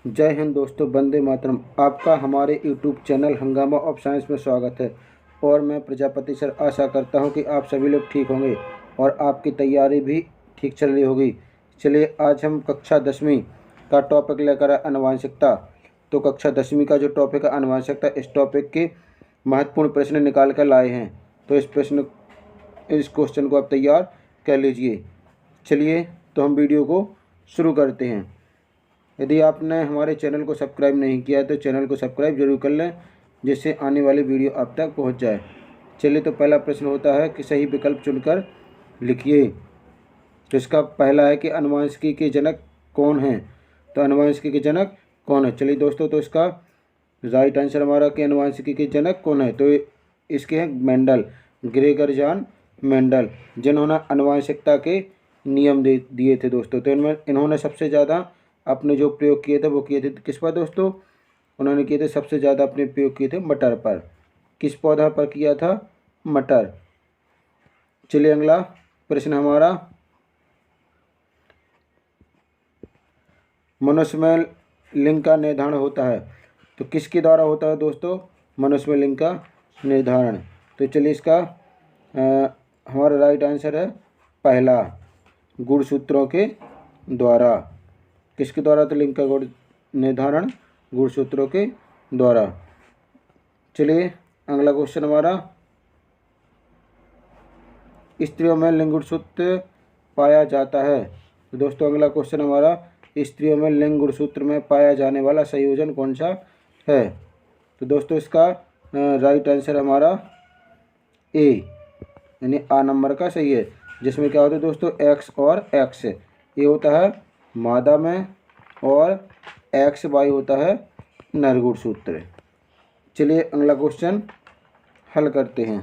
जय हिंद दोस्तों, वंदे मातरम। आपका हमारे यूट्यूब चैनल हंगामा ऑफ साइंस में स्वागत है। और मैं प्रजापति सर आशा करता हूं कि आप सभी लोग ठीक होंगे और आपकी तैयारी भी ठीक चल रही होगी। चलिए, आज हम कक्षा 10वीं का टॉपिक लेकर आए आनुवंशिकता। तो कक्षा 10वीं का जो टॉपिक है आनुवंशिकता, इस टॉपिक के महत्वपूर्ण प्रश्न निकाल कर लाए हैं। तो इस क्वेश्चन को आप तैयार कर लीजिए। चलिए, तो हम वीडियो को शुरू करते हैं। यदि आपने हमारे चैनल को सब्सक्राइब नहीं किया है तो चैनल को सब्सक्राइब जरूर कर लें, जिससे आने वाली वीडियो आप तक पहुंच जाए। चलिए, तो पहला प्रश्न होता है कि सही विकल्प चुनकर लिखिए। तो इसका पहला है कि आनुवंशिकी के जनक कौन हैं। तो आनुवंशिकी के जनक कौन है? चलिए दोस्तों, तो इसका राइट आंसर हमारा कि आनुवंशिकी के जनक कौन है, तो इसके हैं मेंडल, ग्रेगर जॉन मेंडल, जिन्होंने आनुवंशिकता के नियम दिए थे दोस्तों। तो इन्होंने सबसे ज़्यादा अपने जो प्रयोग किए थे वो किए थे किस पर दोस्तों? उन्होंने किए थे सबसे ज़्यादा अपने प्रयोग किए थे मटर पर। किस पौधा पर किया था? मटर। चलिए, अगला प्रश्न हमारा, मनुष्य में लिंग का निर्धारण होता है तो किसके द्वारा होता है दोस्तों? मनुष्य में लिंग का निर्धारण। तो चलिए, इसका हमारा राइट आंसर है पहला, गुणसूत्रों के द्वारा। किसके द्वारा? तो लिंग का गुण निर्धारण गुणसूत्रों के द्वारा। चलिए, अगला क्वेश्चन हमारा, स्त्रियों में लिंग गुणसूत्र पाया जाता है। तो दोस्तों, अगला क्वेश्चन हमारा, स्त्रियों में लिंग गुणसूत्र में पाया जाने वाला संयोजन कौन सा है? तो दोस्तों, इसका राइट आंसर हमारा ए, यानी आ नंबर का सही है, जिसमें क्या होता है दोस्तों? एक्स और एक्स। ये होता है मादा में और एक्स वाई होता है नर गुणसूत्र। चलिए, अगला क्वेश्चन हल करते हैं।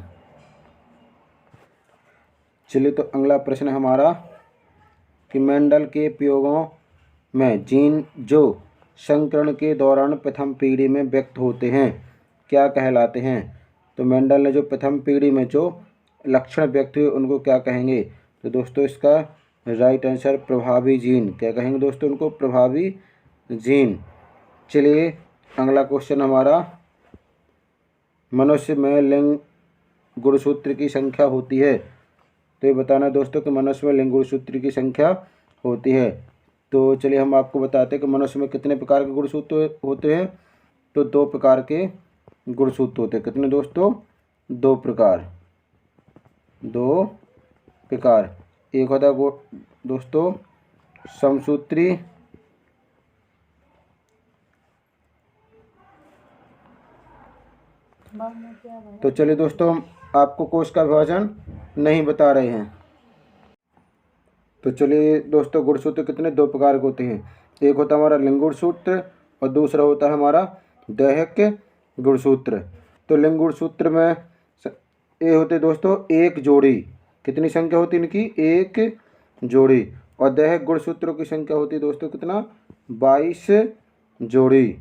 चलिए, तो अगला प्रश्न हमारा कि मेंडल के प्रयोगों में जीन जो संकरण के दौरान प्रथम पीढ़ी में व्यक्त होते हैं क्या कहलाते हैं? तो मेंडल ने जो प्रथम पीढ़ी में जो लक्षण व्यक्त हुए उनको क्या कहेंगे? तो दोस्तों, इसका राइट आंसर प्रभावी जीन। क्या कहेंगे दोस्तों? उनको प्रभावी जीन। चलिए, अगला क्वेश्चन हमारा, मनुष्य में लिंग गुणसूत्र की संख्या होती है। तो ये बताना दोस्तों कि मनुष्य में लिंग गुणसूत्र की संख्या होती है। तो चलिए, हम आपको बताते हैं कि मनुष्य में कितने प्रकार के गुणसूत्र होते हैं। तो 2 प्रकार के गुणसूत्र होते हैं। कितने दोस्तों? 2 प्रकार। 2 प्रकार। एक होता है दोस्तों समसूत्री, तो चलिए दोस्तों, हम आपको कोष का विभाजन नहीं बता रहे हैं। तो चलिए दोस्तों, गुणसूत्र कितने? 2 प्रकार के होते हैं। एक होता है हमारा लिंग गुणसूत्र और दूसरा होता है हमारा दैहिक गुणसूत्र। तो लिंग गुणसूत्र में ये होते दोस्तों एक जोड़ी। कितनी संख्या होती है इनकी? एक जोड़ी। और दैहिक गुणसूत्रों की संख्या होती है दोस्तों कितना? 22 जोड़ी।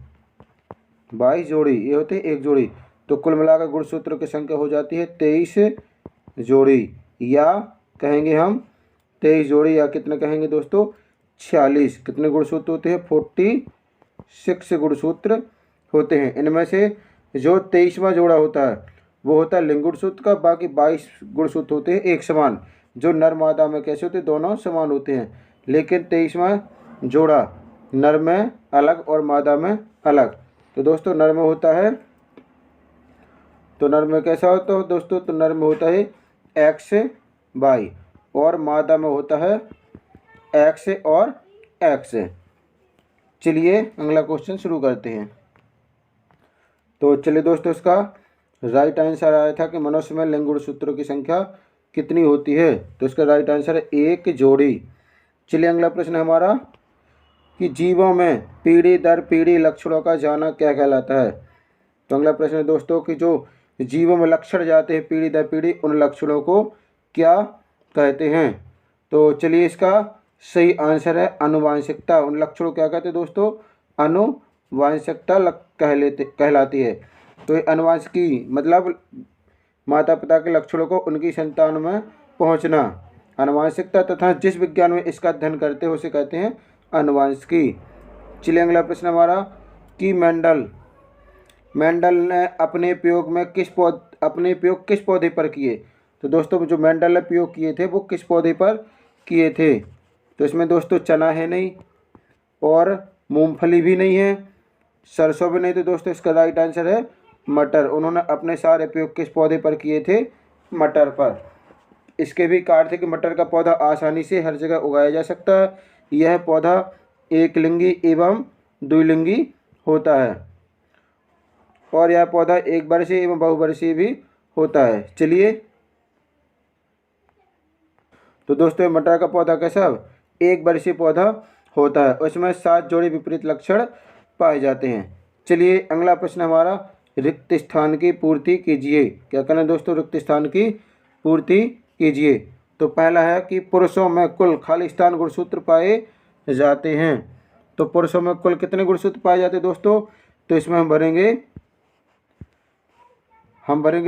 22 जोड़ी ये होती है एक जोड़ी। तो कुल मिलाकर गुणसूत्रों की संख्या हो जाती है 23 जोड़ी, या कहेंगे हम 23 जोड़ी, या कितने कहेंगे दोस्तों? 46। कितने गुणसूत्र होते हैं? 46 गुणसूत्र होते हैं। इनमें से जो 23वां जोड़ा होता है वो होता है लिंग गुणसूत्र का। बाकी 22 गुणसूत्र होते हैं एक समान, जो नर मादा में कैसे होते हैं? दोनों समान होते हैं। लेकिन 23वां जोड़ा नर में अलग और मादा में अलग। तो दोस्तों, नर में होता है, तो नर में कैसा होता है दोस्तों? तो नर में होता है एक्स वाई और मादा में होता है एक्स और एक्स। चलिए, अगला क्वेश्चन शुरू करते हैं। तो चलिए दोस्तों, इसका राइट आंसर आया था कि मनुष्य में लिंग गुणसूत्रों की संख्या कितनी होती है। तो इसका राइट आंसर है एक जोड़ी। चलिए, अगला प्रश्न हमारा कि जीवों में पीढ़ी दर पीढ़ी लक्षणों का जाना क्या कहलाता है। तो अगला प्रश्न है दोस्तों कि जो जीवों में लक्षण जाते हैं पीढ़ी दर पीढ़ी, उन लक्षणों को क्या कहते हैं? तो चलिए, इसका सही आंसर है आनुवंशिकता। उन लक्षणों क्या कहते हैं दोस्तों? आनुवंशिकता कहलाती है। तो ये आनुवंशिकी मतलब माता पिता के लक्षणों को उनकी संतान में पहुंचना। आनुवंशिकता तथा जिस विज्ञान में इसका अध्ययन करते हैं उसे कहते हैं आनुवंशिकी। चलिए अगला प्रश्न हमारा कि मेंडल ने अपने प्रयोग किस पौधे पर किए। तो दोस्तों जो मेंडल ने प्रयोग किए थे वो किस पौधे पर किए थे। तो इसमें दोस्तों चना है नहीं, और मूंगफली भी नहीं है, सरसों भी नहीं। तो दोस्तों इसका राइट आंसर है मटर। उन्होंने अपने सारे प्रयोग किस पौधे पर किए थे, मटर पर। इसके भी कारण थे कि मटर का पौधा आसानी से हर जगह उगाया जा सकता है। यह पौधा एक लिंगी एवं द्विलिंगी होता है, और यह पौधा एक वर्षीय एवं बहुवर्षीय भी होता है। चलिए तो दोस्तों मटर का पौधा कैसा एक वर्षीय पौधा होता है, उसमें 7 जोड़े विपरीत लक्षण पाए जाते हैं। चलिए अगला प्रश्न हमारा, रिक्त स्थान की पूर्ति कीजिए। क्या करना है दोस्तों, रिक्त स्थान की पूर्ति कीजिए। तो पहला है कि पुरुषों में कुल खाली स्थान गुणसूत्र पाए जाते हैं। तो पुरुषों में कुल कितने गुणसूत्र पाए जाते हैं दोस्तों। तो इसमें हम भरेंगे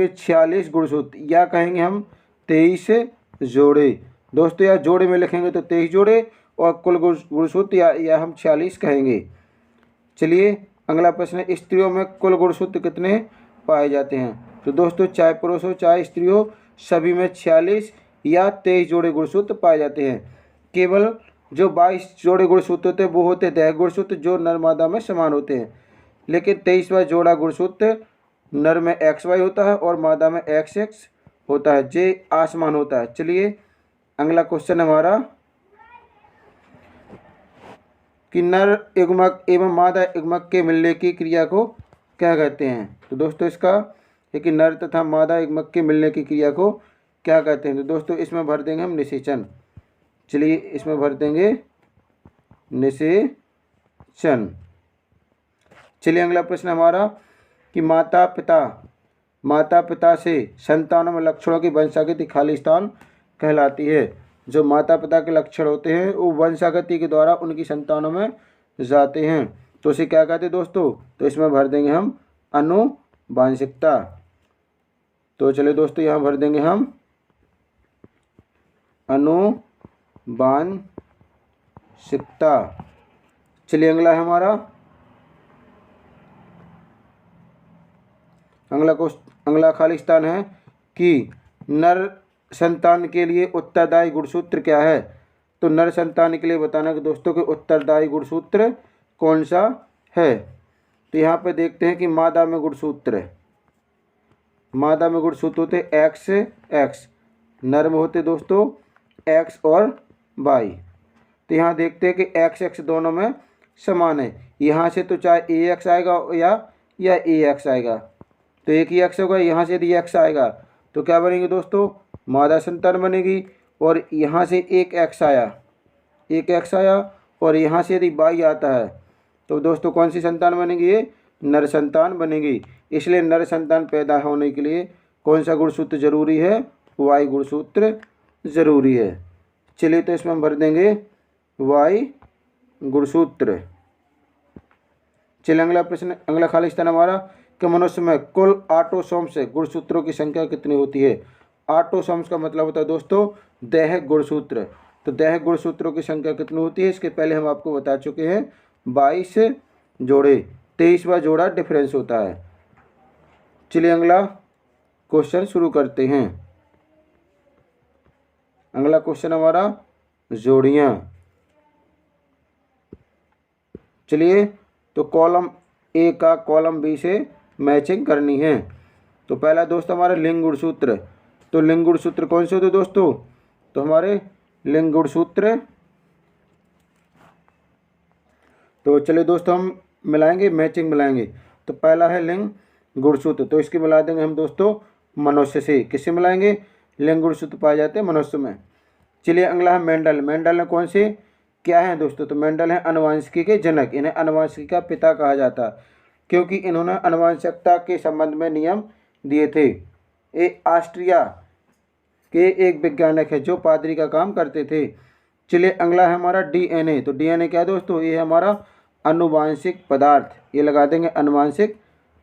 46 गुणसूत्र, या कहेंगे हम 23 जोड़े। दोस्तों या जोड़े में लिखेंगे तो 23 जोड़े, और कुल गुणसूत्र या हम 46 कहेंगे। चलिए अगला प्रश्न है, स्त्रियों में कुल गुणसूत्र कितने पाए जाते हैं। तो दोस्तों चाहे पुरुष हो चाहे स्त्री हो, सभी में 46 या 23 जोड़े गुणसूत्र पाए जाते हैं। केवल जो 22 जोड़े गुणसूत्र होते हैं वो होते हैं दैहिक गुणसूत्र, जो नर मादा में समान होते हैं। लेकिन 23वां जोड़ा गुणसूत्र नर में XY होता है और मादा में XX होता है, जे आसमान होता है। चलिए अगला क्वेश्चन हमारा कि नर युग्मक एवं मादा युग्मक के मिलने की क्रिया को क्या कहते हैं। तो दोस्तों इसका है कि नर तथा मादा युग्मक के मिलने की क्रिया को क्या कहते हैं। तो दोस्तों इसमें भर देंगे हम निषेचन। चलिए इसमें भर देंगे निषेचन। चलिए अगला प्रश्न हमारा कि माता पिता से संतानों में लक्षणों की वंशागति खाली स्थान कहलाती है। जो माता पिता के लक्षण होते हैं वो वंशागति के द्वारा उनकी संतानों में जाते हैं, तो उसे क्या कहते हैं दोस्तों। तो इसमें भर देंगे हम आनुवांशिकता। तो चलिए दोस्तों यहाँ भर देंगे हम आनुवांशिकता। चलिए अगला है हमारा अगला खाली स्थान है कि नर संतान के लिए उत्तरदायी गुणसूत्र क्या है। तो नर संतान के लिए बताना कि दोस्तों कि उत्तरदायी गुणसूत्र कौन सा है। तो यहाँ पे देखते हैं कि मादा में गुणसूत्र होते XX, नर में होते दोस्तों X और Y। तो यहाँ देखते हैं कि XX दोनों में समान है। यहाँ से तो चाहे AX आएगा या AX आएगा, तो एक ही X होगा। यहाँ से यदि X आएगा तो क्या बनेगी दोस्तों, मादा संतान बनेगी। और यहाँ से एक X आया और यहाँ से यदि Y आता है तो दोस्तों कौन सी संतान बनेगी, ये नर संतान बनेगी। इसलिए नर संतान पैदा होने के लिए कौन सा गुणसूत्र जरूरी है, Y गुणसूत्र जरूरी है। चलिए तो इसमें हम भर देंगे Y गुणसूत्र। चलिए अगला प्रश्न, अगला खाली स्थान हमारा कि मनुष्य में कुल ऑटोसोम्स गुणसूत्रों की संख्या कितनी होती है। ऑटोसोम्स का मतलब होता है दोस्तों दैहिक गुणसूत्र। तो दैहिक गुणसूत्रों की संख्या कितनी होती है, इसके पहले हम आपको बता चुके हैं 22 जोड़े, 23वां जोड़ा डिफरेंस होता है। चलिए अगला क्वेश्चन शुरू करते हैं। अगला क्वेश्चन हमारा जोड़ियाँ। चलिए तो कॉलम ए का कॉलम बी से मैचिंग करनी है। तो पहला दोस्त हमारा लिंग गुणसूत्र। तो लिंग गुणसूत्र कौन से होते दोस्तों, तो हमारे लिंग गुणसूत्र, तो चलिए दोस्तों हम मिलाएंगे, मैचिंग मिलाएंगे। तो पहला है लिंग गुणसूत्र, तो इसकी मिला देंगे हम दोस्तों मनुष्य से। किससे मिलाएंगे, लिंग गुणसूत्र पाए जाते हैं मनुष्य में। चलिए अगला है मेंडल। मेंडल ने कौन से क्या है दोस्तों, तो मेंडल है अनुवांशिकी के जनक। इन्हें अनुवांशिकी का पिता कहा जाता है क्योंकि इन्होंने अनुवांशिकता के संबंध में नियम दिए थे। ये ऑस्ट्रिया के एक वैज्ञानिक है जो पादरी का काम करते थे। चलिए अगला है हमारा DNA। तो DNA क्या है दोस्तों, ये है हमारा अनुवांशिक पदार्थ, ये लगा देंगे अनुवांशिक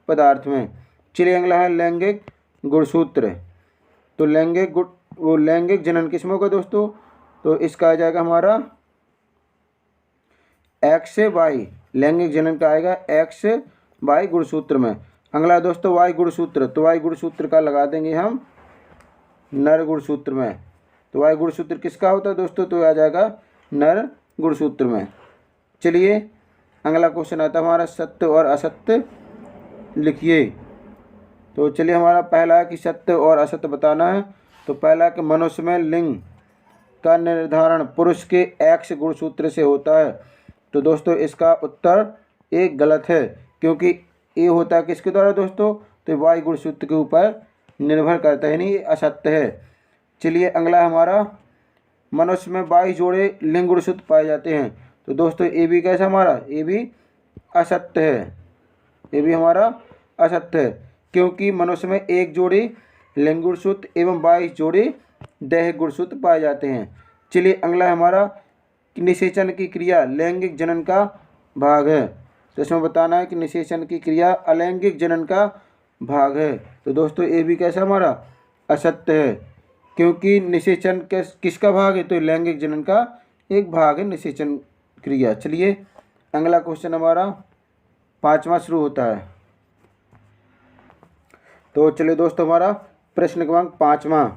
पदार्थ में। चलिए अगला है लैंगिक गुणसूत्र। तो लैंगिक जनन किसमें होगा दोस्तों, तो इसका आ जाएगा हमारा XY लैंगिक जनन का आएगा एक्स वाई गुणसूत्र में। अगला दोस्तों वाई गुणसूत्र, तो वाई गुणसूत्र का लगा देंगे हम नर गुणसूत्र में। तो वाई गुणसूत्र किसका होता है दोस्तों, तो आ जाएगा नर गुणसूत्र में। चलिए अगला क्वेश्चन आता है हमारा सत्य और असत्य लिखिए। तो चलिए हमारा पहला है कि सत्य और असत्य बताना है। तो पहला कि मनुष्य में लिंग का निर्धारण पुरुष के एक्स गुणसूत्र से होता है। तो दोस्तों इसका उत्तर एक गलत है, क्योंकि ये होता है किसके द्वारा दोस्तों, तो वाई गुणसूत्र के ऊपर निर्भर करता है, यानी ये असत्य है। चलिए अगला हमारा मनुष्य में 22 जोड़े लिंग गुणसूत्र पाए जाते हैं। तो दोस्तों ये भी कैसा हमारा, ये भी असत्य है, ये भी हमारा असत्य है, क्योंकि मनुष्य में 1 जोड़ी लिंग गुणसूत्र एवं 22 जोड़ी दैहिक गुणसूत्र पाए जाते हैं। चलिए अगला हमारा निषेचन की क्रिया लैंगिक जनन का भाग है। तो इसमें बताना है कि निषेचन की क्रिया अलैंगिक जनन का भाग है। तो दोस्तों ये भी कैसा हमारा असत्य है, क्योंकि निषेचन किसका भाग है, तो लैंगिक जनन का एक भाग है निषेचन क्रिया। चलिए अगला क्वेश्चन हमारा 5वां शुरू होता है। तो चलिए दोस्तों हमारा प्रश्न क्रमांक 5वां।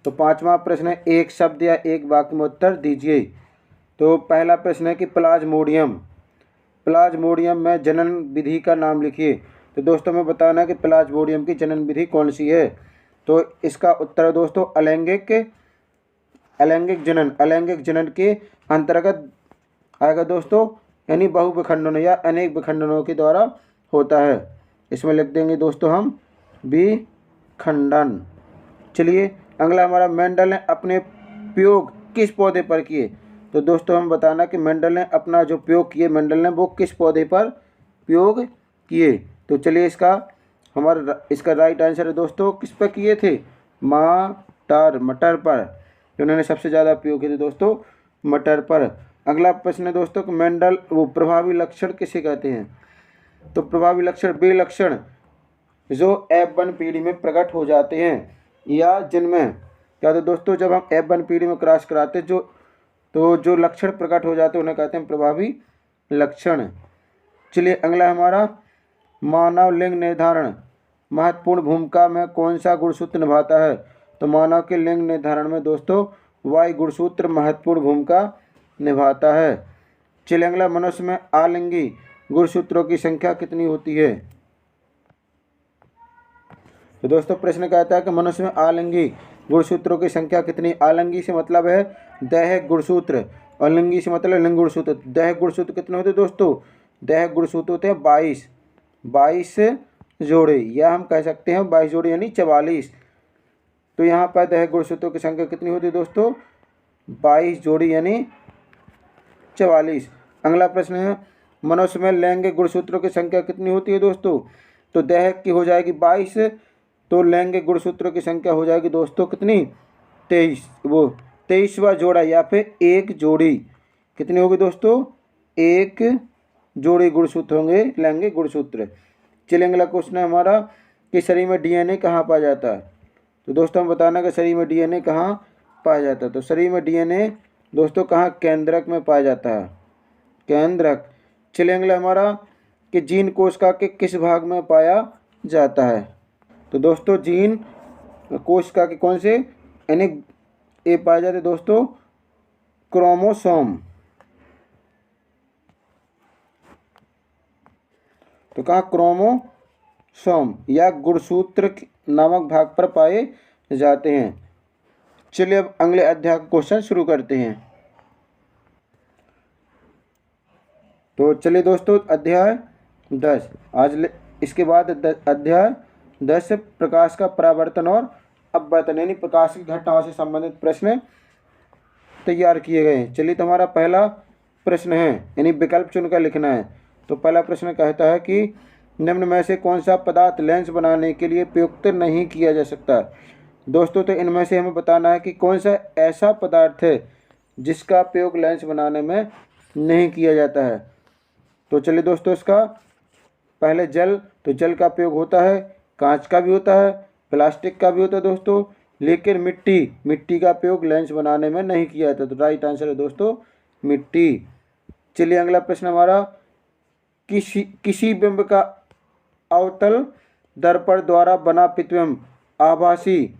तो 5वां प्रश्न है, एक शब्द या एक वाक्य में उत्तर दीजिए। तो पहला प्रश्न है कि प्लाज्मोडियम में जनन विधि का नाम लिखिए। तो दोस्तों में बताना है कि प्लाज्मोडियम की जनन विधि कौन सी है। तो इसका उत्तर है दोस्तों अलैंगिक जनन के अंतर्गत आएगा दोस्तों, यानी बहुविखंडनों या अनेक विखंडनों के द्वारा होता है। इसमें लिख देंगे दोस्तों हम विखंडन। चलिए अगला हमारा मेंडल ने अपने प्रयोग किस पौधे पर किए। तो दोस्तों हम बताना कि मेंडल ने अपना जो प्रयोग किए, मेंडल ने वो किस पौधे पर प्रयोग किए। तो चलिए इसका राइट आंसर है दोस्तों किस पर किए थे, मटर पर। उन्होंने सबसे ज़्यादा प्रयोग किए थे दोस्तों मटर पर। अगला प्रश्न है दोस्तों कि मेंडल वो प्रभावी लक्षण किसे कहते हैं। तो प्रभावी लक्षण वे लक्षण जो F1 पीढ़ी में प्रकट हो जाते हैं या जिनमें क्या, तो दोस्तों जब हम F1 पीढ़ी में क्रॉस कराते हैं जो लक्षण प्रकट हो जाते हैं उन्हें कहते हैं प्रभावी लक्षण। चलिए अगला हमारा मानव लिंग निर्धारण महत्वपूर्ण भूमिका में कौन सा गुणसूत्र निभाता है। तो मानव के लिंग निर्धारण में दोस्तों वाई गुणसूत्र महत्वपूर्ण भूमिका निभाता है। चलिए अगला मनुष्य में आलिंगी गुणसूत्रों की संख्या कितनी होती है। तो दोस्तों प्रश्न कहता है कि मनुष्य में आलिंगी गुणसूत्रों की संख्या कितनी। आलिंगी से मतलब है दैहिक गुणसूत्र और लिंगी से मतलब लिंग गुणसूत्र। दैहिक गुणसूत्र कितने होते हैं दोस्तों, दैहिक गुणसूत्र होते हैं 22 जोड़े, या हम कह सकते हैं 22 जोड़े यानी 44। तो यहाँ पर दैहिक गुणसूत्रों की संख्या कितनी होती है दोस्तों, 22 जोड़ी यानी 44। अगला प्रश्न है मनुष्य में लैंगिक गुणसूत्रों की संख्या कितनी होती है दोस्तों। तो दैहिक की हो जाएगी 22, तो लैंगिक गुणसूत्रों की संख्या हो जाएगी दोस्तों कितनी, 23। वो 23वां जोड़ा या फिर एक जोड़ी कितनी होगी दोस्तों, एक जोड़ी गुणसूत्र होंगे लैंगिक गुणसूत्र। चलिए अगला क्वेश्चन है हमारा कि शरीर में डीएनए कहाँ पाया जाता है। तो दोस्तों हम बताना कि शरीर में डीएनए कहाँ पाया जाता है। तो शरीर में डीएनए दोस्तों कहाँ, केंद्रक में पाया जाता है, केंद्रक। चलिए अगला हमारा कि जीन कोशिका के किस भाग में पाया जाता है। तो दोस्तों जीन कोशिका के कौन से, यानी ये पाए जाते दोस्तों क्रोमोसोम। तो कहाँ, क्रोमोसोम या गुणसूत्र नामक भाग पर पाए जाते हैं। चलिए अब अगले अध्याय का क्वेश्चन शुरू करते हैं। तो चलिए दोस्तों अध्याय 10 इसके बाद अध्याय 10 प्रकाश का परावर्तन और अपवर्तन यानी प्रकाश की घटनाओं से संबंधित प्रश्न तैयार किए गए हैं। चलिए तो हमारा पहला प्रश्न है, यानी विकल्प चुनकर लिखना है। तो पहला प्रश्न कहता है कि निम्न में से कौन सा पदार्थ लेंस बनाने के लिए प्रयुक्त नहीं किया जा सकता। दोस्तों तो इनमें से हमें बताना है कि कौन सा ऐसा पदार्थ है जिसका प्रयोग लेंस बनाने में नहीं किया जाता है। तो चलिए दोस्तों इसका पहले जल, तो जल का प्रयोग होता है, कांच का भी होता है, प्लास्टिक का भी होता है दोस्तों, लेकिन मिट्टी का प्रयोग लेंस बनाने में नहीं किया जाता। तो राइट आंसर है दोस्तों मिट्टी। चलिए अगला प्रश्न हमारा किसी बिंब का अवतल दर्पण द्वारा बना प्रतिबिंब आभासी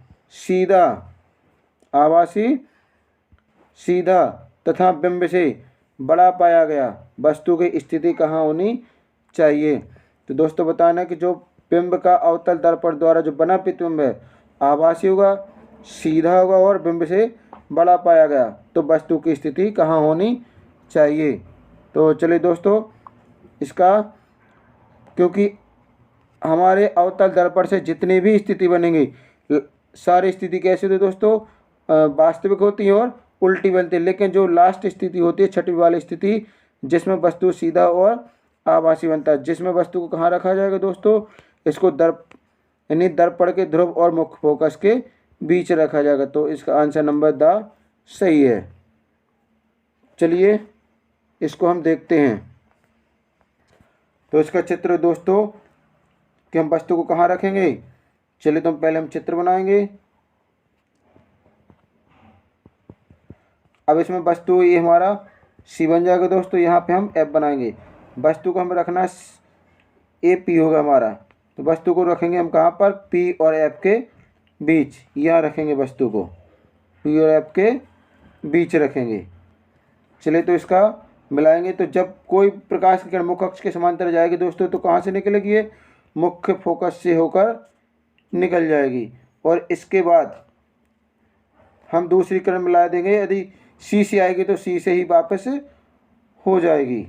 सीधा तथा बिंब से बड़ा पाया गया वस्तु की स्थिति कहाँ होनी चाहिए। तो दोस्तों बताना कि जो बिंब का अवतल दर्पण द्वारा जो बना प्रतिबिंब है आभासी होगा, सीधा होगा और बिंब से बड़ा पाया गया, तो वस्तु की स्थिति कहाँ होनी चाहिए। तो चलिए दोस्तों इसका, क्योंकि हमारे अवतल दर्पण से जितनी भी स्थिति बनेंगी सारी स्थिति कैसी होती है दोस्तों, वास्तविक होती है और उल्टी बनती है, लेकिन जो लास्ट स्थिति होती है छठी वाली स्थिति जिसमें वस्तु सीधा और आभासी बनता है, जिसमें वस्तु को कहाँ रखा जाएगा दोस्तों, इसको यानी दर्पण के ध्रुव और मुख्य फोकस के बीच रखा जाएगा। तो इसका आंसर नंबर द सही है। चलिए इसको हम देखते हैं। तो इसका चित्र दोस्तों कि हम वस्तु को कहाँ रखेंगे, चलिए तो पहले हम चित्र बनाएंगे। अब इसमें वस्तु ये हमारा सी बन जाएगा दोस्तों, यहाँ पे हम एफ बनाएंगे। वस्तु को हम रखना ए पी होगा हमारा, तो वस्तु को रखेंगे हम कहाँ पर, पी और एफ के बीच, यहाँ रखेंगे वस्तु को पी और एफ के बीच रखेंगे। चलिए तो इसका मिलाएंगे। तो जब कोई प्रकाश की किरण मुख्य अक्ष के समांतर जाएगी दोस्तों तो कहाँ से निकलेगी, ये मुख्य फोकस से होकर निकल जाएगी और इसके बाद हम दूसरी किरण मिला देंगे। यदि सी से आएगी तो सी से ही वापस हो जाएगी।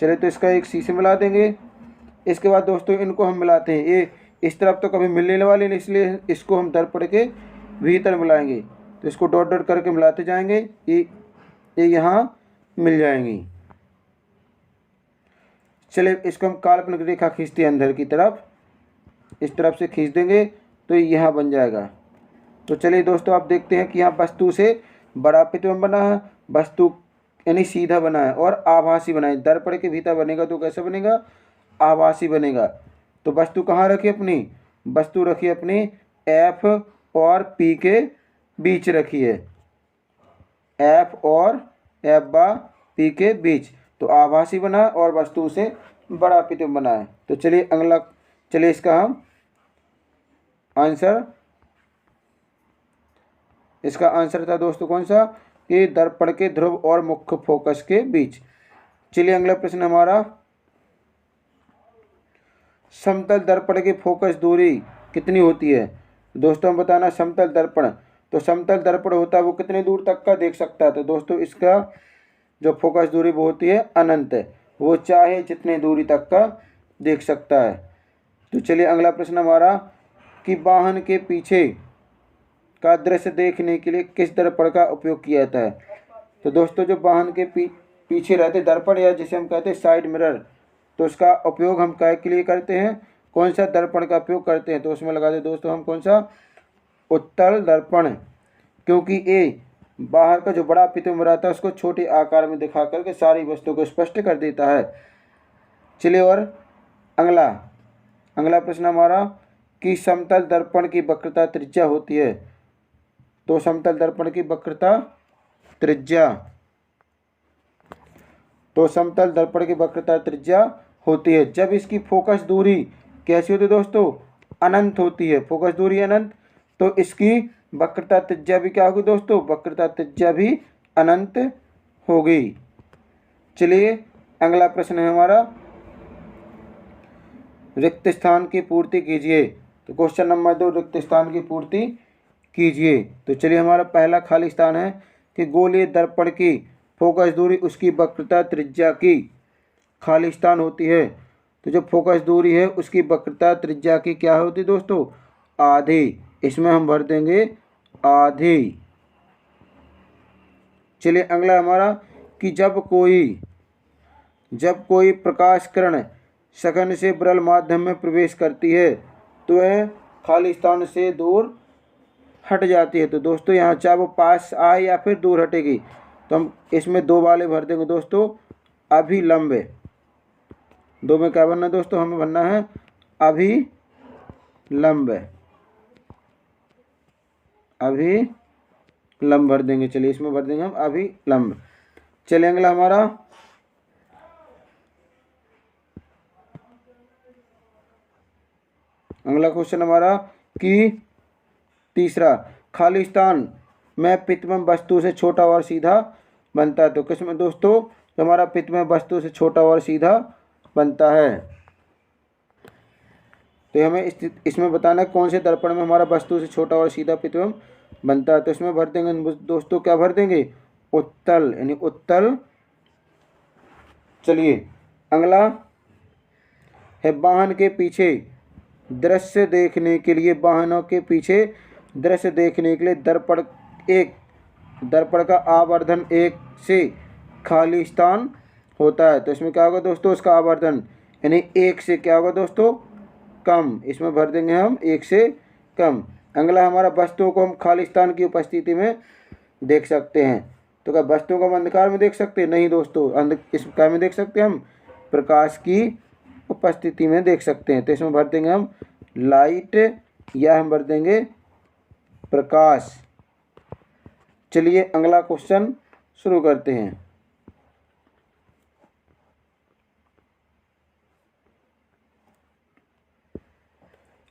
चलिए तो इसका एक सी से मिला देंगे। इसके बाद दोस्तों इनको हम मिलाते हैं, ये इस तरफ तो कभी मिलने वाली नहीं, इसलिए इसको हम दर्पण के भीतर मिलाएंगे। तो इसको डॉट डॉट करके मिलाते जाएंगे, ये यहाँ मिल जाएंगी। चलिए इसको हम काल्पनिक रेखा खींचते हैं अंदर की तरफ, इस तरफ से खींच देंगे तो यहाँ बन जाएगा। तो चलिए दोस्तों आप देखते हैं कि यहाँ वस्तु से बड़ा प्रतिबिंब बना है, वस्तु यानी सीधा बना है और आभासी बना है। दर्पण के भीतर बनेगा तो कैसे बनेगा, आभासी बनेगा। तो वस्तु कहाँ रखी अपनी, वस्तु रखी अपनी एफ और पी के बीच रखी है, एफ और एफ बा पी के बीच, तो आभासी बना और वस्तु से बड़ा प्रतिबिंब बना है। तो चलिए अगला, चलिए इसका हम आंसर, इसका आंसर था दोस्तों कौन सा, कि दर्पण के ध्रुव और मुख्य फोकस के बीच। चलिए अगला प्रश्न हमारा, समतल दर्पण की फोकस दूरी कितनी होती है। दोस्तों हम बताना समतल दर्पण, तो समतल दर्पण होता है वो कितनी दूर तक का देख सकता है। तो दोस्तों इसका जो फोकस दूरी वो होती है अनंत, वो चाहे जितनी दूरी तक का देख सकता है। तो चलिए अगला प्रश्न हमारा, कि वाहन के पीछे का दृश्य देखने के लिए किस दर्पण का उपयोग किया जाता है। तो दोस्तों जो वाहन के पीछे रहते दर्पण या जिसे हम कहते हैं साइड मिरर, तो उसका उपयोग हम क्या के लिए करते हैं, कौन सा दर्पण का उपयोग करते हैं। तो उसमें लगा दे दोस्तों हम कौन सा, उत्तल दर्पण, क्योंकि ये बाहर का जो बड़ा प्रतिबिंब रहता है उसको छोटे आकार में दिखा करके सारी वस्तु को स्पष्ट कर देता है। चलिए और अगला प्रश्न हमारा, कि समतल दर्पण की वक्रता त्रिज्या होती है। तो समतल दर्पण की वक्रता त्रिज्या, तो समतल दर्पण की वक्रता त्रिज्या होती है जब इसकी फोकस दूरी कैसी होती है दोस्तों, अनंत होती है। फोकस दूरी अनंत, तो इसकी वक्रता त्रिज्या भी क्या होगी दोस्तों, वक्रता त्रिज्या भी अनंत होगी। चलिए अगला प्रश्न है हमारा, रिक्त स्थान की पूर्ति कीजिए। तो क्वेश्चन नंबर 2, रिक्त स्थान की पूर्ति कीजिए। तो चलिए हमारा पहला खाली स्थान है कि गोलीय दर्पण की फोकस दूरी उसकी वक्रता त्रिज्या की खाली स्थान होती है। तो जो फोकस दूरी है उसकी वक्रता त्रिज्या की क्या होती है दोस्तों, आधी। इसमें हम भर देंगे आधी। चलिए अगला हमारा, कि जब कोई प्रकाश किरण सघन से विरल माध्यम में प्रवेश करती है तो वह खाली स्थान से दूर हट जाती है। तो दोस्तों यहाँ चाहे वो पास आए या फिर दूर हटेगी, तो हम इसमें दो वाले भर देंगे दोस्तों, अभिलंब। दो में क्या बनना है दोस्तों, हमें बनना है अभिलंब, अभिलंब भर देंगे। चलिए इसमें भर देंगे हम अभिलंब। चलिए अगला हमारा, अगला क्वेश्चन हमारा कि तीसरा, खाली स्थान में पित्तमय वस्तु से छोटा और सीधा बनता है। तो किसमें दोस्तों हमारा पित्तमय वस्तु से छोटा और सीधा बनता है। तो हमें इसमें बताना है कौन से दर्पण में हमारा वस्तु से छोटा और सीधा पित्तमय बनता है। तो इसमें भर देंगे दोस्तों, क्या भर देंगे, उत्तल, यानी उत्तल। चलिए अगला है वाहन के पीछे दृश्य देखने के लिए, वाहनों के पीछे दृश्य देखने के लिए दर्पण का आवर्धन 1 से खाली स्थान होता है। तो इसमें क्या होगा दोस्तों, उसका आवर्धन यानी 1 से क्या होगा दोस्तों, कम। इसमें भर देंगे हम 1 से कम। अगला हमारा वस्तुओं को हम खाली स्थान की उपस्थिति में देख सकते हैं। तो क्या वस्तुओं को हम अंधकार में देख सकते हैं, नहीं दोस्तों, इस क्या में देख सकते हैं हम, प्रकाश की उपस्थिति में देख सकते हैं। तो इसमें भर देंगे हम लाइट, या हम भर देंगे प्रकाश। चलिए अगला क्वेश्चन शुरू करते हैं।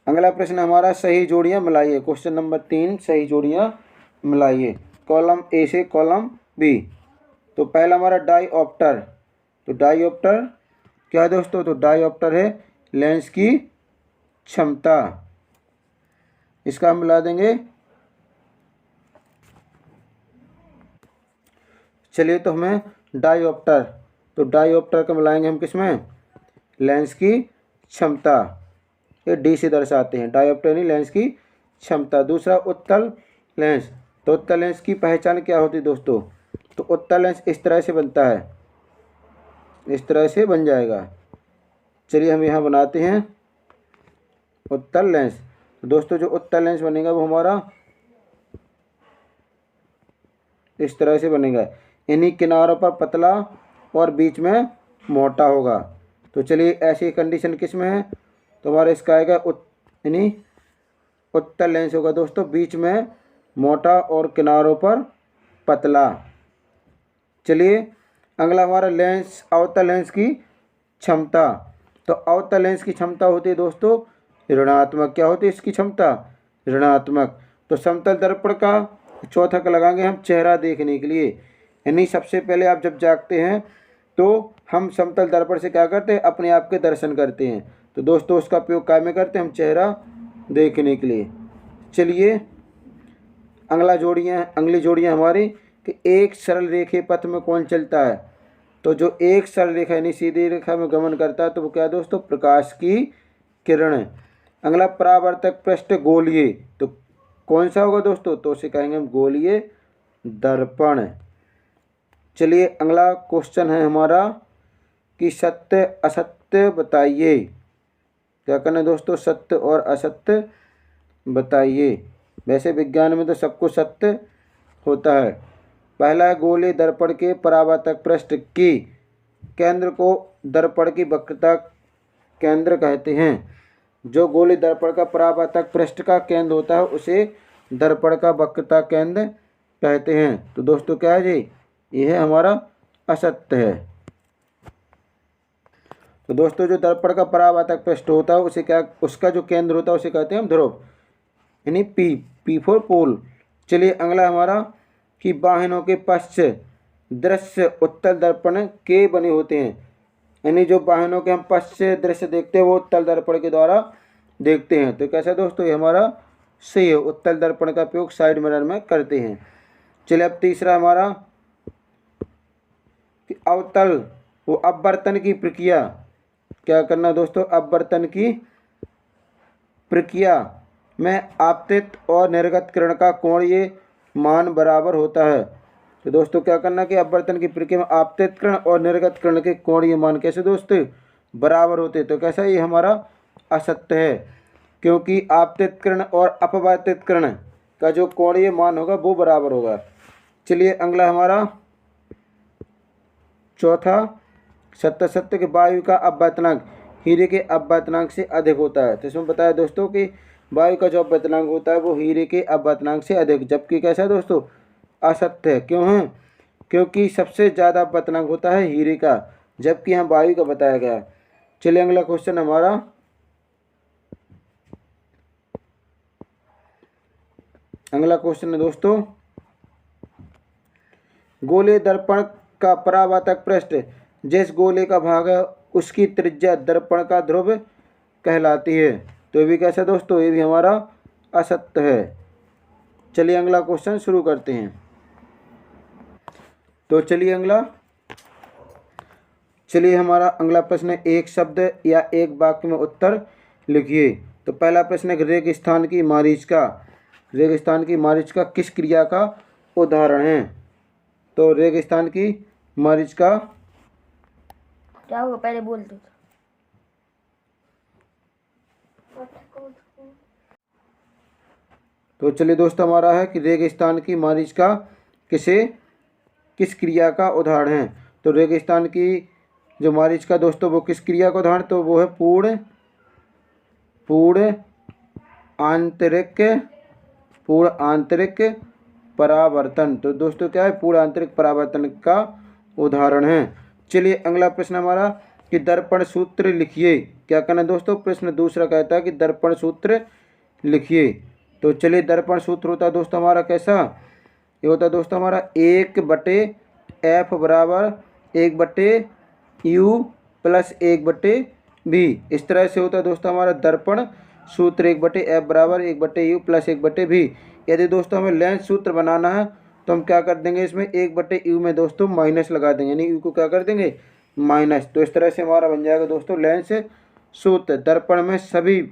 अगला प्रश्न हमारा सही जोड़ियां मिलाइए। क्वेश्चन नंबर 3, सही जोड़ियां मिलाइए, कॉलम ए से कॉलम बी। तो पहला हमारा डाईऑप्टर। तो डाईऑप्टर क्या है दोस्तों, तो डाईऑप्टर है लेंस की क्षमता। इसका हम मिला देंगे। चलिए तो हमें डाईऑप्टर, तो डाईऑप्टर का मिलाएंगे हम किसमें, लेंस की क्षमता। ये डी से दर्शाते हैं, डाईऑप्टर यानी लेंस की क्षमता। दूसरा उत्तल लेंस। तो उत्तल लेंस की पहचान क्या होती है दोस्तों, तो उत्तल लेंस इस तरह से बनता है, इस तरह से बन जाएगा। चलिए हम यहाँ बनाते हैं उत्तल लेंस। तो दोस्तों जो उत्तल लेंस बनेगा वो हमारा इस तरह से बनेगा, इन्हीं किनारों पर पतला और बीच में मोटा होगा। तो चलिए ऐसी कंडीशन किस में है, तो हमारा इसका आएगा यानी उत्तल लेंस होगा दोस्तों, बीच में मोटा और किनारों पर पतला। चलिए अगला हमारा लेंस, अवतल लेंस की क्षमता। तो अवतल लेंस की क्षमता होती है दोस्तों ऋणात्मक। क्या होती है इसकी क्षमता, ऋणात्मक। तो समतल दर्पण का चौथा का लगाएंगे हम चेहरा देखने के लिए, यानी सबसे पहले आप जब जागते हैं तो हम समतल दर्पण से क्या करते हैं, अपने आप के दर्शन करते हैं। तो दोस्तों उसका उपयोग काय में करते हैं, हम चेहरा देखने के लिए। चलिए अगली जोड़ियाँ हमारी कि एक सरल रेखे पथ में कौन चलता है। तो जो एक सरल रेखा यानी सीधी रेखा में गमन करता है तो वो क्या है दोस्तों, प्रकाश की किरण है। अगला परावर्तक पृष्ठ गोलीय, तो कौन सा होगा दोस्तों, तो उसे कहेंगे हम गोलीय दर्पण। चलिए अगला क्वेश्चन है हमारा कि सत्य असत्य बताइए। क्या करना है दोस्तों, सत्य और असत्य बताइए। वैसे विज्ञान में तो सब कुछ सत्य होता है। पहला है गोलीय दर्पण के परावर्तक पृष्ठ की केंद्र को दर्पण की वक्रता केंद्र कहते हैं। जो गोलीय दर्पण का परावर्तक पृष्ठ का केंद्र होता है उसे दर्पण का वक्रता केंद्र कहते हैं। तो दोस्तों क्या है जी, यह हमारा असत्य है। तो दोस्तों जो दर्पण का परावर्तक पृष्ठ होता है उसे क्या, उसका जो केंद्र होता है उसे कहते हैं हम ध्रुव, यानी पी फॉर पोल। चलिए अगला हमारा कि वाहनों के पश्च दृश्य उत्तल दर्पण के बने होते हैं, यानी जो वाहनों के हम पश्च दृश्य देखते हैं वो उत्तल दर्पण के द्वारा देखते हैं। तो कैसा दोस्तों, ये हमारा सही है, उत्तल दर्पण का उपयोग साइड मिरर में करते हैं। चलिए अब तीसरा हमारा कि अवतल वो अपवर्तन की प्रक्रिया। क्या करना दोस्तों, अपवर्तन की प्रक्रिया में आपतित और निर्गत किरण का कोणीय मान बराबर होता है। तो दोस्तों क्या करना कि अपवर्तन की प्रक्रिया में आपतित किरण और निर्गत किरण के कोणीय मान कैसे दोस्तों बराबर होते। तो कैसा, ये हमारा असत्य है, क्योंकि आपतित किरण और अपवर्तित किरण का जो कोणीय मान होगा वो बराबर होगा। चलिए अगला हमारा चौथा सत्य के वायु का अपवर्तनांक हीरे के अपवर्तनांक से अधिक होता है। तो इसमें बताया दोस्तों कि वायु का जो अपवर्तनांक होता है वो हीरे के अपवर्तनांक से अधिक, जबकि कैसा है दोस्तों, असत्य है। क्यों है, क्योंकि सबसे ज़्यादा अपवर्तनांक होता है हीरे का, जबकि यहाँ वायु का बताया गया है। चलिए अगला क्वेश्चन हमारा अगला क्वेश्चन है दोस्तों, गोले दर्पण का परावर्तक पृष्ठ जिस गोले का भाग है उसकी त्रिज्या दर्पण का ध्रुव कहलाती है। तो ये भी कैसा दोस्तों, ये भी हमारा असत्य है। चलिए अगला क्वेश्चन शुरू करते हैं। तो चलिए हमारा अगला प्रश्न है, एक शब्द या एक वाक्य में उत्तर लिखिए। तो पहला प्रश्न है, रेगिस्तान की मारीच का किस क्रिया का उदाहरण है। तो रेगिस्तान की मारीच का क्या होगा, पहले बोल दो। तो चलिए दोस्तों, हमारा है कि रेगिस्तान की मारीच का किस क्रिया का उदाहरण है। तो रेगिस्तान की जो मारीच का दोस्तों वो किस क्रिया का उदाहरण, तो वो है पूर्ण आंतरिक परावर्तन। तो दोस्तों क्या है, पूर्ण आंतरिक परावर्तन का उदाहरण है। चलिए अगला प्रश्न हमारा कि दर्पण सूत्र लिखिए। क्या करना है दोस्तों, प्रश्न दूसरा कहता है कि दर्पण सूत्र लिखिए। तो चलिए दर्पण सूत्र होता है दोस्तों हमारा कैसा, ये होता है दोस्तों हमारा 1/F बराबर 1/U प्लस 1/V। इस तरह से होता है दोस्तों हमारा दर्पण सूत्र 1/F बराबर 1/U प्लस 1/V। यदि दोस्तों हमें लेंस सूत्र बनाना है तो हम क्या कर देंगे, इसमें 1/U में दोस्तों माइनस लगा देंगे, यानी U को क्या कर देंगे माइनस। तो इस तरह से हमारा बन जाएगा दोस्तों लेंस सूत्र। दर्पण में सभी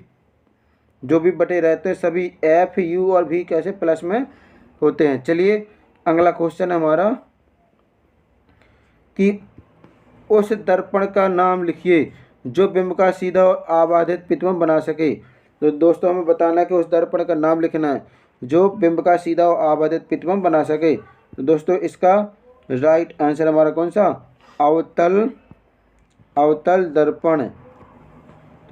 जो भी बटे रहते हैं सभी F, U और V कैसे प्लस में होते हैं। चलिए अगला क्वेश्चन है हमारा कि उस दर्पण का नाम लिखिए जो बिंब का सीधा और आबाधित प्रतिबिंब बना सके। तो दोस्तों हमें बताना है कि उस दर्पण का नाम लिखना है जो बिंब का सीधा और आबाधित प्रतिबिंब बना सके। तो दोस्तों इसका राइट आंसर हमारा कौन सा, अवतल दर्पण।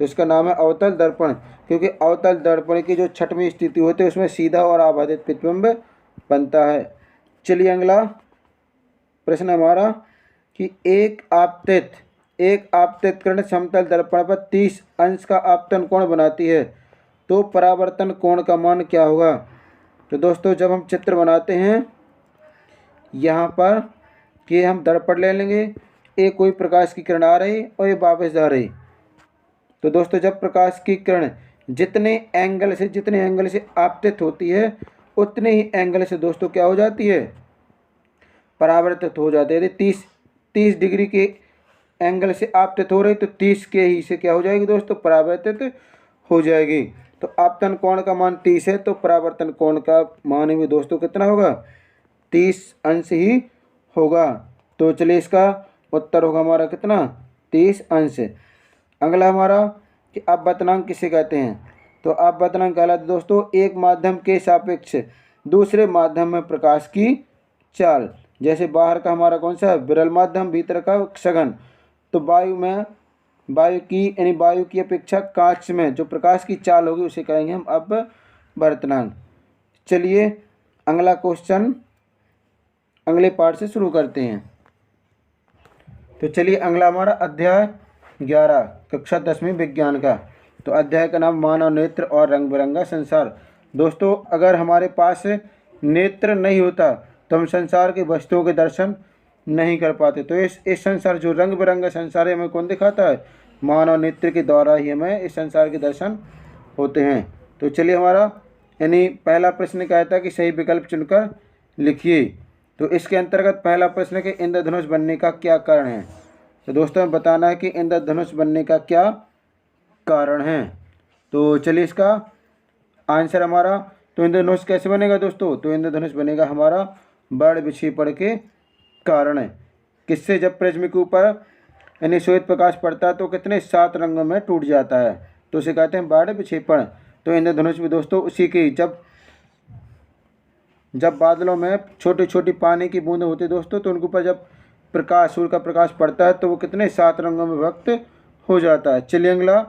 तो इसका नाम है अवतल दर्पण, क्योंकि अवतल दर्पण की जो छठवीं स्थिति होती है उसमें सीधा और आबाधित प्रतिबिंब बनता है। चलिए अगला प्रश्न हमारा कि एक आपतित किरण समतल दर्पण पर 30 अंश का आपतन कोण बनाती है, तो परावर्तन कोण का मान क्या होगा। तो दोस्तों जब हम चित्र बनाते हैं यहाँ पर कि हम दर्पण ले लेंगे, एक कोई प्रकाश की किरण आ रही और ये वापस जा रही। तो दोस्तों जब प्रकाश की किरण जितने एंगल से आपतित होती है उतने ही एंगल से दोस्तों क्या हो जाती है, परावर्तित हो जाती है। यदि 30 डिग्री के एंगल से आपतित हो रही तो 30 के ही से क्या हो जाएगी दोस्तों, परावर्तित हो जाएगी। तो आपतन कोण का मान 30 है, तो परावर्तन कोण का मान भी दोस्तों कितना होगा, 30 अंश ही होगा। तो चलिए इसका उत्तर होगा हमारा कितना, 30 अंश। अगला हमारा कि अपवर्तनांक किसे कहते हैं। तो अपवर्तनांक कहलाता दोस्तों एक माध्यम के सापेक्ष दूसरे माध्यम में प्रकाश की चाल। जैसे बाहर का हमारा कौन सा है, विरल माध्यम, भीतर का सघन। तो वायु की अपेक्षा कांच में जो प्रकाश की चाल होगी उसे कहेंगे हम अपवर्तनांक। चलिए अगला क्वेश्चन अगले पार्ट से शुरू करते हैं। तो चलिए अगला हमारा अध्याय 11 कक्षा 10वीं विज्ञान का। तो अध्याय का नाम मानव नेत्र और रंग बिरंगा संसार। दोस्तों अगर हमारे पास नेत्र नहीं होता तो हम संसार के वस्तुओं के दर्शन नहीं कर पाते। तो इस संसार जो रंग बिरंगा संसार है हमें कौन दिखाता है, मानव नेत्र के द्वारा ही हमें इस संसार के दर्शन होते हैं। तो चलिए हमारा यानी पहला प्रश्न कहता है कि सही विकल्प चुनकर लिखिए। तो इसके अंतर्गत पहला प्रश्न कि इंद्रधनुष बनने का क्या कारण है। तो दोस्तों हमें बताना है कि इंद्रधनुष बनने का क्या कारण है। तो चलिए इसका आंसर हमारा, तो इंद्रधनुष कैसे बनेगा दोस्तों, तो इंद्रधनुष बनेगा हमारा बड़ विक्षेपण के कारण है। किससे, जब प्रिज्म के ऊपर यानी श्वेत प्रकाश पड़ता है तो कितने 7 रंगों में टूट जाता है, तो उसे कहते हैं बड़ विक्षेपण। तो इंद्रधनुष भी दोस्तों उसी की, जब बादलों में छोटी छोटी पानी की बूंदें होती है दोस्तों, तो उनके ऊपर जब प्रकाश, सूर्य का प्रकाश पड़ता है तो वो कितने 7 रंगों में व्यक्त हो जाता है। चलिए अगला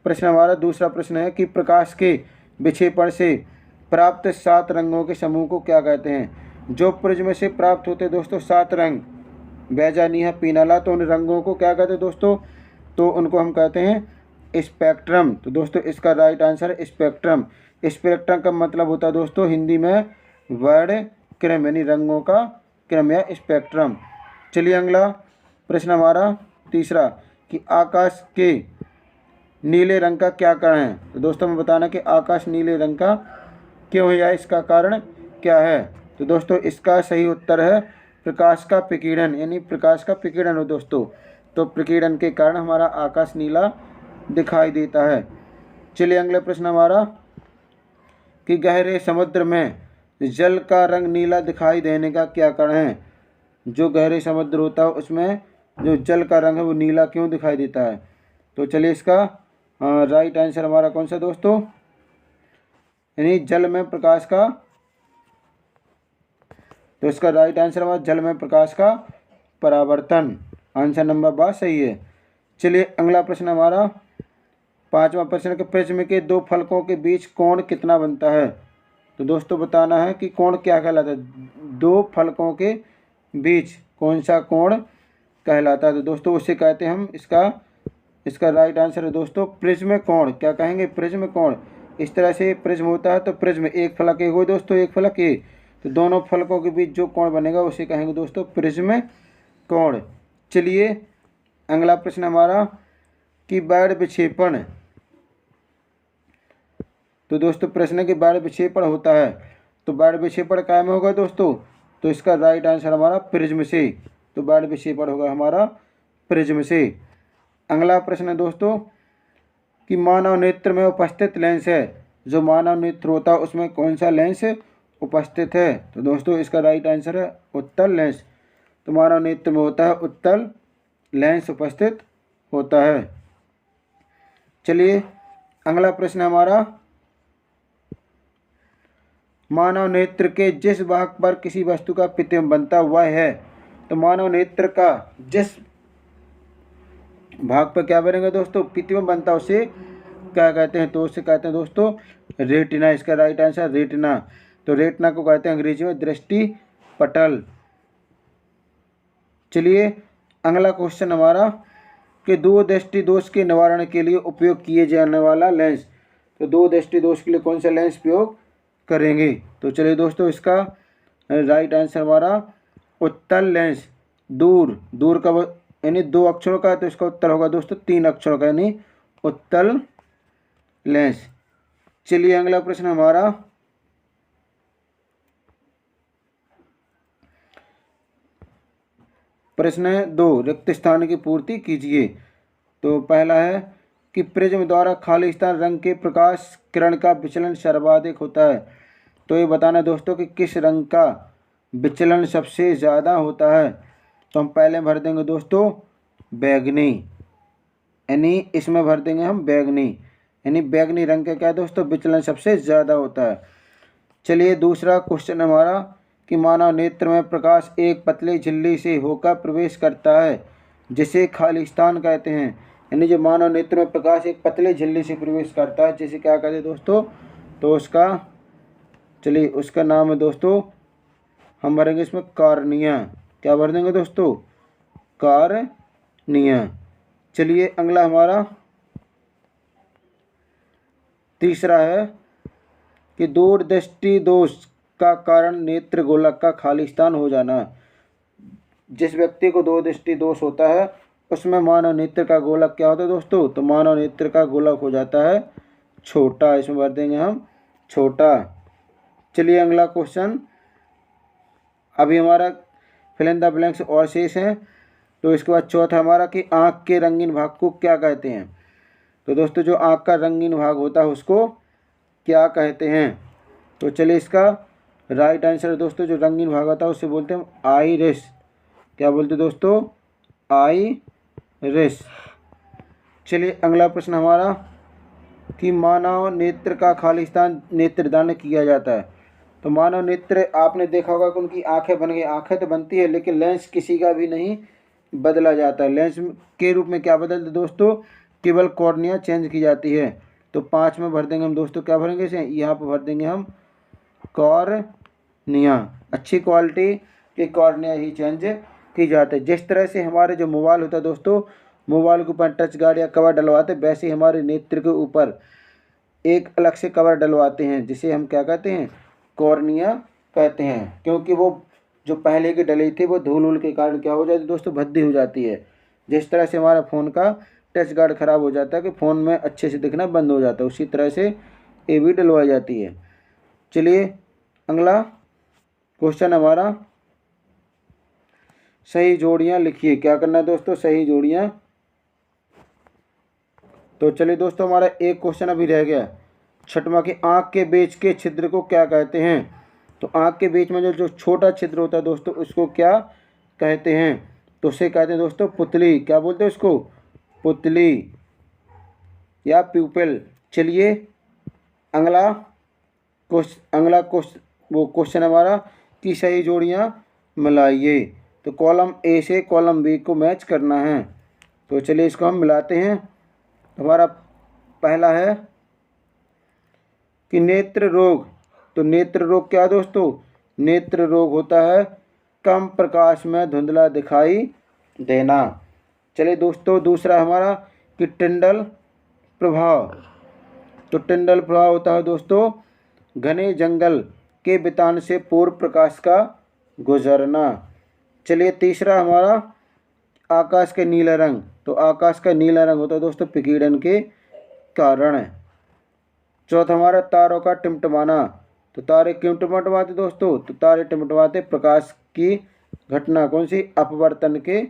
प्रश्न हमारा दूसरा प्रश्न है कि प्रकाश के विक्षेपण से प्राप्त 7 रंगों के समूह को क्या कहते हैं। जो प्रिज्म से प्राप्त होते हैं दोस्तों 7 रंग, बैजानिया, पीनाला, तो उन रंगों को क्या कहते हैं दोस्तों, तो उनको हम कहते हैं स्पेक्ट्रम। तो दोस्तों इसका राइट आंसर है स्पेक्ट्रम। स्पेक्ट्रम का मतलब होता है दोस्तों हिंदी में वर्ड क्रम, यानी रंगों का क्रम या स्पेक्ट्रम। चलिए अगला प्रश्न हमारा तीसरा कि आकाश के नीले रंग का क्या कारण है। तो दोस्तों मैं बताना कि आकाश नीले रंग का क्यों है या इसका कारण क्या है। तो दोस्तों इसका सही उत्तर है प्रकाश का विकिरण, यानी प्रकाश का विकिरण हो दोस्तों। तो विकिरण के कारण हमारा आकाश नीला दिखाई देता है। चलिए अगला प्रश्न हमारा कि गहरे समुद्र में जल का रंग नीला दिखाई देने का क्या कारण है। जो गहरे समुद्र होता है उसमें जो जल का रंग है वो नीला क्यों दिखाई देता है। तो चलिए इसका राइट आंसर हमारा कौन सा दोस्तों, यानी जल में प्रकाश का। तो इसका राइट आंसर हमारा जल में प्रकाश का परावर्तन। आंसर नंबर 12 सही है। चलिए अगला प्रश्न हमारा पांचवा प्रश्न के प्रिज्म के दो फलकों के बीच कोण कितना बनता है। तो दोस्तों बताना है कि कोण क्या कहलाता है, दो फलकों के बीच कौन सा कोण कहलाता है। तो दोस्तों उसे कहते हैं हम इसका राइट आंसर है दोस्तों प्रिज्म कोण। क्या कहेंगे, प्रिज्म कोण। इस तरह से प्रिज्म होता है तो प्रिज्म एक फलक ए हो दोस्तों, एक फलक ए, तो दोनों फलकों के बीच जो कोण बनेगा उसे कहेंगे दोस्तों प्रिज्म कोण। चलिए अगला प्रश्न हमारा कि बैंड विक्षेपण। तो दोस्तों प्रश्न के बैंड विक्षेपण होता है, तो बैंड विक्षेपण काय में होगा दोस्तों। तो इसका राइट आंसर हमारा प्रिज्म से। तो बैंड विक्षेपण होगा हमारा प्रिज्म से। अगला प्रश्न है दोस्तों कि मानव नेत्र में उपस्थित लेंस है, जो मानव नेत्र होता है उसमें कौन सा लेंस उपस्थित है। तो दोस्तों इसका राइट आंसर है उत्तल लेंस। तो मानव नेत्र में होता है उत्तल लेंस उपस्थित होता है। चलिए अगला प्रश्न हमारा मानव नेत्र के जिस भाग पर किसी वस्तु का प्रतिबिंब बनता वह है। तो मानव नेत्र का जिस भाग पर क्या बनेगा दोस्तों, प्रतिबिंब बनता उसे क्या कहते हैं। तो उसे कहते हैं दोस्तों रेटिना। इसका राइट आंसर रेटिना। तो रेटिना को कहते हैं अंग्रेजी में दृष्टि पटल। चलिए अगला क्वेश्चन हमारा कि दो दृष्टि दोष के निवारण के लिए उपयोग किए जाने वाला लेंस। तो दो दृष्टि दोष के लिए कौन सा लेंस उपयोग करेंगे। तो चलिए दोस्तों इसका राइट आंसर हमारा उत्तल लेंस। दूर का यानी 2 अक्षरों का, तो इसका उत्तर होगा दोस्तों 3 अक्षरों का, यानी उत्तल लेंस। चलिए अगला प्रश्न हमारा प्रश्न 2 रिक्त स्थान की पूर्ति कीजिए। तो पहला है कि प्रिज्म द्वारा खाली स्थान रंग के प्रकाश किरण का विचलन सर्वाधिक होता है। तो ये बताना दोस्तों कि किस रंग का विचलन सबसे ज़्यादा होता है। तो हम पहले भर देंगे दोस्तों बैगनी, यानी इसमें भर देंगे हम बैगनी, यानी बैगनी रंग का क्या है दोस्तों विचलन सबसे ज़्यादा होता है। चलिए दूसरा क्वेश्चन हमारा कि मानव नेत्र में प्रकाश एक पतली झिल्ली से होकर प्रवेश करता है जिसे खाली स्थान कहते हैं। यानी जो मानव नेत्र में प्रकाश एक पतली झिल्ली से प्रवेश करता है जिसे क्या कहते हैं दोस्तों। तो उसका नाम है दोस्तों, हम भरेंगे इसमें कार्निया। क्या भर देंगे दोस्तों, कार्निया। चलिए अगला हमारा तीसरा है कि दूर दृष्टि दोष का कारण नेत्र गोलक का खाली स्थान हो जाना। जिस व्यक्ति को दो दृष्टि दोष होता है उसमें मानव नेत्र का गोलक क्या होता है दोस्तों। तो मानव नेत्र का गोलक हो जाता है छोटा, इसमें भर देंगे हम छोटा। चलिए अगला क्वेश्चन, अभी हमारा फिल इन द ब्लैंक्स और शेष हैं। तो इसके बाद चौथा हमारा कि आँख के रंगीन भाग को क्या कहते हैं। तो दोस्तों जो आँख का रंगीन भाग होता है उसको क्या कहते हैं। तो चलिए इसका राइट आंसर है दोस्तों जो रंगीन भाग होता है उसे बोलते हैं आइरिस। क्या बोलते हैं दोस्तों, आइरिस। चलिए अगला प्रश्न हमारा कि मानव नेत्र का खाली स्थान नेत्रदान किया जाता है। तो मानव नेत्र आपने देखा होगा कि उनकी आंखें बन गई, आंखें तो बनती है लेकिन लेंस किसी का भी नहीं बदला जाता है। लेंस के रूप में क्या बदलते दोस्तों, केवल कॉर्निया चेंज की जाती है। तो 5 में भर देंगे हम दोस्तों, क्या भरेंगे इसे, यहाँ पर भर देंगे हम कॉर्निया। अच्छी क्वालिटी के कॉर्निया ही चेंज की जाती है। जिस तरह से हमारे जो मोबाइल होता है दोस्तों मोबाइल के ऊपर टच गार्ड या कवर डलवाते, वैसे ही हमारे नेत्र के ऊपर एक अलग से कवर डलवाते हैं, जिसे हम क्या कहते हैं, कॉर्निया कहते हैं। क्योंकि वो जो पहले की डली थी वो धूल उल के कारण क्या हो जाती है दोस्तों, भद्दी हो जाती है। जिस तरह से हमारा फ़ोन का टच गार्ड ख़राब हो जाता है कि फ़ोन में अच्छे से दिखना बंद हो जाता है, उसी तरह से ये भी डलवाई जाती है। चलिए अगला क्वेश्चन हमारा, सही जोड़ियाँ लिखिए। क्या करना है दोस्तों, सही जोड़ियाँ। तो चलिए दोस्तों हमारा एक क्वेश्चन अभी रह गया, छठवां कि आँख के बीच के छिद्र को क्या कहते हैं। तो आँख के बीच में जो छोटा छिद्र होता है दोस्तों, उसको क्या कहते हैं। तो उसे कहते हैं दोस्तों पुतली। क्या बोलते हैं उसको, पुतली या प्यूपिल। चलिए अगला क्वेश्चन हमारा कि सही जोड़ियाँ मिलाइए। तो कॉलम ए से कॉलम बी को मैच करना है। तो चलिए इसको हम मिलाते हैं। हमारा पहला है कि नेत्र रोग। तो नेत्र रोग क्या दोस्तों, नेत्र रोग होता है कम प्रकाश में धुंधला दिखाई देना। चलिए दोस्तों दूसरा हमारा कि टिंडल प्रभाव। तो टिंडल प्रभाव होता है दोस्तों घने जंगल के बितान से पूर्व प्रकाश का गुजरना। चलिए तीसरा हमारा आकाश के नीला रंग। तो आकाश का नीला रंग होता है दोस्तों विकिरण के कारण। चौथा हमारा तारों का टिमटिमाना। तो तारे क्यों टिमटिमाते दोस्तों, तो तारे टिमटिमाते प्रकाश की घटना कौन सी, अपवर्तन के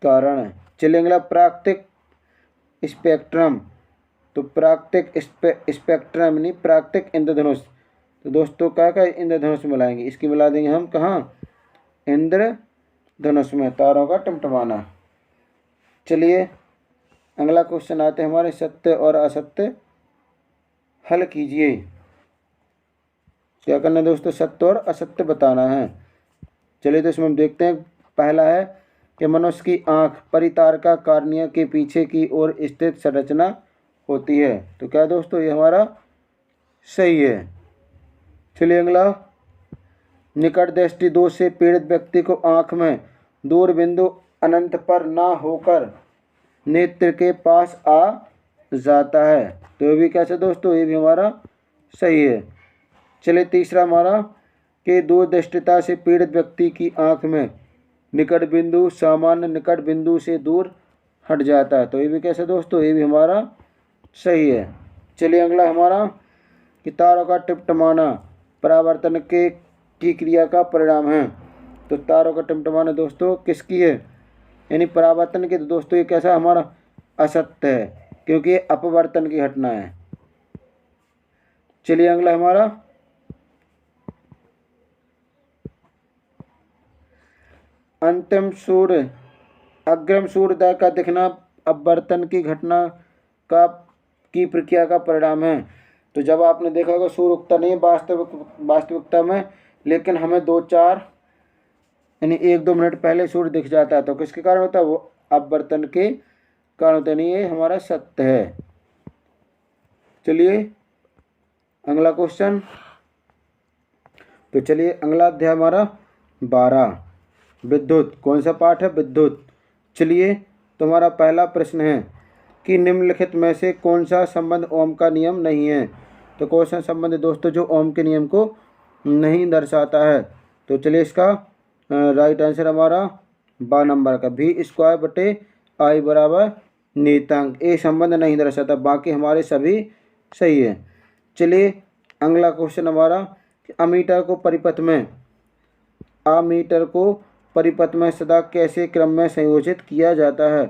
कारण। चलिए अगला प्राकृतिक स्पेक्ट्रम। तो प्राकृतिक स्पेक्ट्रम नहीं, प्राकृतिक इंद्रधनुष। तो दोस्तों क्या इंद्रधनुष मिलाएंगे, इसकी मिला देंगे हम कहाँ, इंद्रधनुष में, तारों का टिमटिमाना। चलिए अगला क्वेश्चन आते हैं हमारे सत्य और असत्य हल कीजिए। क्या करना है दोस्तों, सत्य और असत्य बताना है। चलिए तो इसमें हम देखते हैं। पहला है कि मनुष्य की आँख परितारका कार्निया के पीछे की ओर स्थित संरचना होती है। तो क्या दोस्तों ये हमारा सही है। चलिए अगला, निकट दृष्टि दोष से पीड़ित व्यक्ति को आँख में दूर बिंदु अनंत पर ना होकर नेत्र के पास आ जाता है। तो ये भी कैसे दोस्तों, ये भी हमारा सही है। चलिए तीसरा हमारा कि दूरदृष्टिता से पीड़ित व्यक्ति की आँख में निकट बिंदु सामान्य निकट बिंदु से दूर हट जाता है। तो ये भी कैसे दोस्तों, ये भी हमारा सही है। चलिए अगला हमारा कि तारों का टिमटिमाना परावर्तन की क्रिया का परिणाम है। तो तारों का टिमटिमाना दोस्तों किसकी है, यानी परावर्तन की। तो दोस्तों ये कैसा हमारा असत्य है, क्योंकि ये अपवर्तन की घटना है। चलिए अगला हमारा अंतिम सूर्य अग्रम सूर्योदय का दिखना अपवर्तन की घटना की प्रक्रिया का परिणाम है। तो जब आपने देखा होगा सूर्य उगता नहीं है वास्तविकता में, लेकिन हमें 2-4 यानी 1-2 मिनट पहले सूर्य दिख जाता है। तो किसके कारण होता है, वो अपवर्तन के कारण होता नहीं, ये हमारा सत्य है। चलिए अगला क्वेश्चन। तो चलिए अगला अध्याय हमारा 12 विद्युत। कौन सा पाठ है, विद्युत। चलिए तो हमारा पहला प्रश्न है कि निम्नलिखित में से कौन सा संबंध ओम का नियम नहीं है। तो कौन सा संबंध है दोस्तों जो ओम के नियम को नहीं दर्शाता है। तो चलिए इसका राइट आंसर हमारा 12 नंबर का V² बराबर नियतांक। ये संबंध नहीं दर्शाता, बाकी हमारे सभी सही है। चलिए अगला क्वेश्चन हमारा, अमीटर को परिपथ में सदा कैसे क्रम में संयोजित किया जाता है।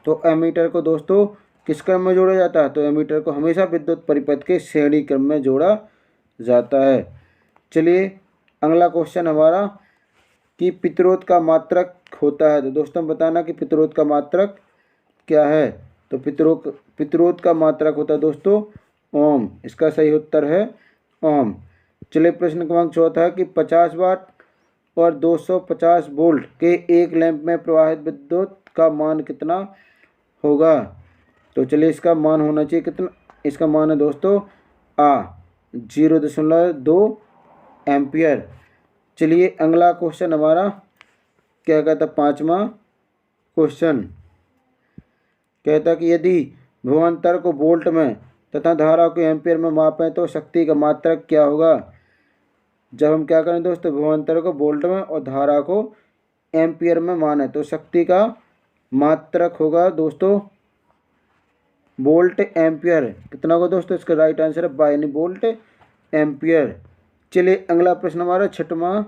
तो एमीटर को दोस्तों किस क्रम में जोड़ा जाता है, तो एमीटर को हमेशा विद्युत परिपथ के श्रेणी क्रम में जोड़ा जाता है। चलिए अगला क्वेश्चन हमारा कि प्रतिरोध का मात्रक होता है। तो दोस्तों बताना कि प्रतिरोध का मात्रक क्या है। तो प्रतिरोध का मात्रक होता है दोस्तों ओम। इसका सही उत्तर है ओम। चलिए प्रश्न क्रमांक 4 है कि 50 वाट और 250 वोल्ट के एक लैंप में प्रवाहित विद्युत का मान कितना होगा। तो चलिए इसका मान होना चाहिए कितना, इसका मान है दोस्तों 0.2 एम्पियर। चलिए अगला क्वेश्चन हमारा क्या कहता है, 5वां क्वेश्चन कहता है कि यदि विभवांतर को वोल्ट में तथा धारा को एम्पियर में मापें तो शक्ति का मात्रक क्या होगा। जब हम क्या करें दोस्तों, विभवांतर को वोल्ट में और धारा को एम्पियर में माने तो शक्ति का मात्रक होगा दोस्तों वोल्ट एम्पियर। कितना होगा दोस्तों, इसका राइट आंसर है 12 यानी वोल्ट एम्पियर। चलिए अगला प्रश्न हमारा छठवां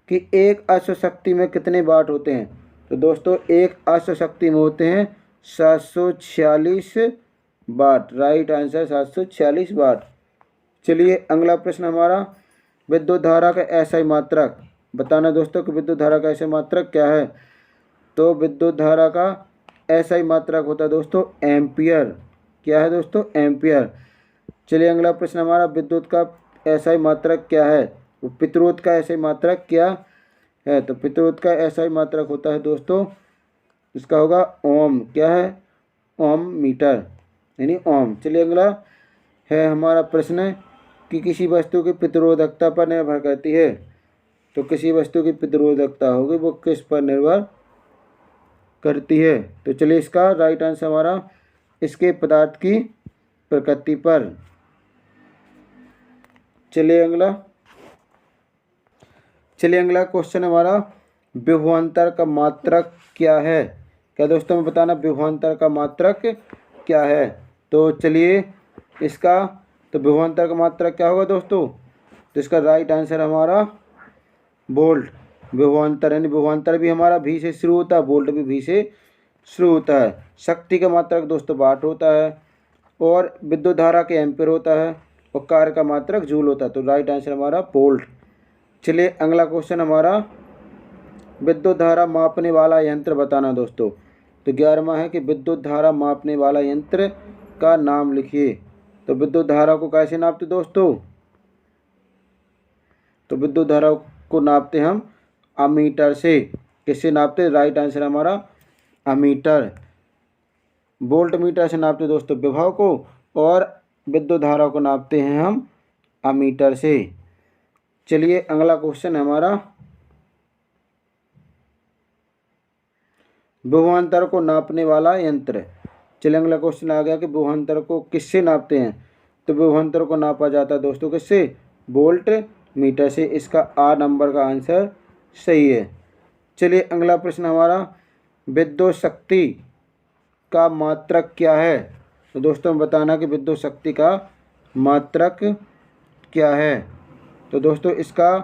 कि एक अश्व शक्ति में कितने वाट होते हैं। तो दोस्तों एक अश्व शक्ति में होते हैं 746 वाट। राइट आंसर 746 वाट। चलिए अगला प्रश्न हमारा विद्युत धारा का एसआई मात्रक बताना दोस्तों कि विद्युत धारा का एसआई मात्रक क्या है। तो विद्युत धारा का एसआई मात्रक होता है दोस्तों एम्पियर। क्या है दोस्तों, एम्पियर। चलिए अगला प्रश्न हमारा विद्युत का एसआई मात्रक क्या है, प्रतिरोध का एसआई मात्रक क्या है। तो प्रतिरोध का एसआई मात्रक होता है दोस्तों, इसका होगा ओम। क्या है, ओम मीटर यानी ओम। चलिए अगला है हमारा प्रश्न कि किसी वस्तु की प्रतिरोधकता पर निर्भर करती है। तो किसी वस्तु की प्रतिरोधकता होगी वो किस पर निर्भर करती है। तो चलिए इसका राइट आंसर हमारा इसके पदार्थ की प्रकृति पर। चलिए अगला क्वेश्चन हमारा विभवांतर का मात्रक क्या है। क्या दोस्तों में बताना विभवांतर का मात्रक क्या है। तो चलिए इसका तो विभवांतर का मात्रक क्या होगा दोस्तों, तो इसका राइट आंसर हमारा वोल्ट। विभवांतर यानी विभवांतर भी हमारा भी से शुरू होता है, वोल्ट भी से शुरू होता है। शक्ति का मात्रक दोस्तों वाट होता है और विद्युत धारा के एम्पीयर होता है और कार्य का मात्रक जूल होता है। तो राइट आंसर हमारा वोल्ट। चलिए अगला क्वेश्चन हमारा विद्युत धारा मापने वाला यंत्र बताना दोस्तों। तो 11वां है कि विद्युत धारा मापने वाला यंत्र का नाम लिखिए। तो विद्युत धारा को कैसे नापते दोस्तों, तो विद्युत धारा को नापते हम अमीटर से। किससे नापते, राइट आंसर हमारा अमीटर। वोल्ट मीटर से नापते दोस्तों विभव को और विद्युत धारा को नापते हैं हम अमीटर से। चलिए अगला क्वेश्चन हमारा विभवांतर को नापने वाला यंत्र। चलिए अगला क्वेश्चन आ गया कि विभवांतर को किससे नापते हैं। तो विभवांतर को नापा जाता है दोस्तों किससे, वोल्ट मीटर से। इसका आ नंबर का आंसर सही है। चलिए अगला प्रश्न हमारा विद्युत शक्ति का मात्रक क्या है। तो दोस्तों बताना कि विद्युत शक्ति का मात्रक क्या है। तो दोस्तों इसका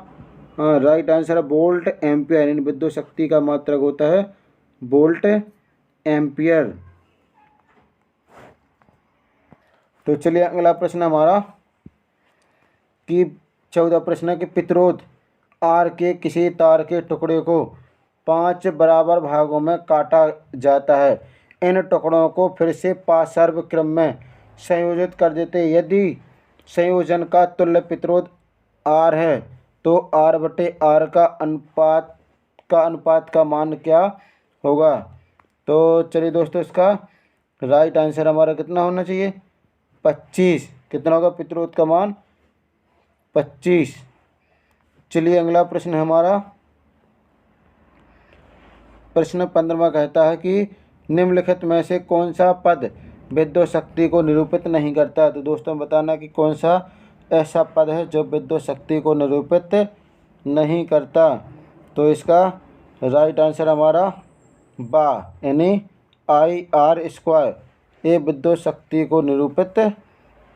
राइट आंसर है वोल्ट एम्पियर यानी विद्युत शक्ति का मात्रक होता है वोल्ट एम्पियर। तो चलिए अगला प्रश्न हमारा कि 14 प्रश्न है कि प्रतिरोध आर के किसी तार के टुकड़े को 5 बराबर भागों में काटा जाता है। इन टुकड़ों को फिर से पार्श्व क्रम में संयोजित कर देते हैं। यदि संयोजन का तुल्य प्रतिरोध आर है तो आर बटे आर का अनुपात का मान क्या होगा। तो चलिए दोस्तों इसका राइट आंसर हमारा कितना होना चाहिए, 25। कितना होगा प्रतिरोध का मान, 25। चलिए अगला प्रश्न हमारा प्रश्न 15वां कहता है कि निम्नलिखित में से कौन सा पद विद्युत शक्ति को निरूपित नहीं करता। तो दोस्तों बताना कि कौन सा ऐसा पद है जो विद्युत शक्ति को निरूपित नहीं करता। तो इसका राइट आंसर हमारा बा यानी IR²। ये विद्युत शक्ति को निरूपित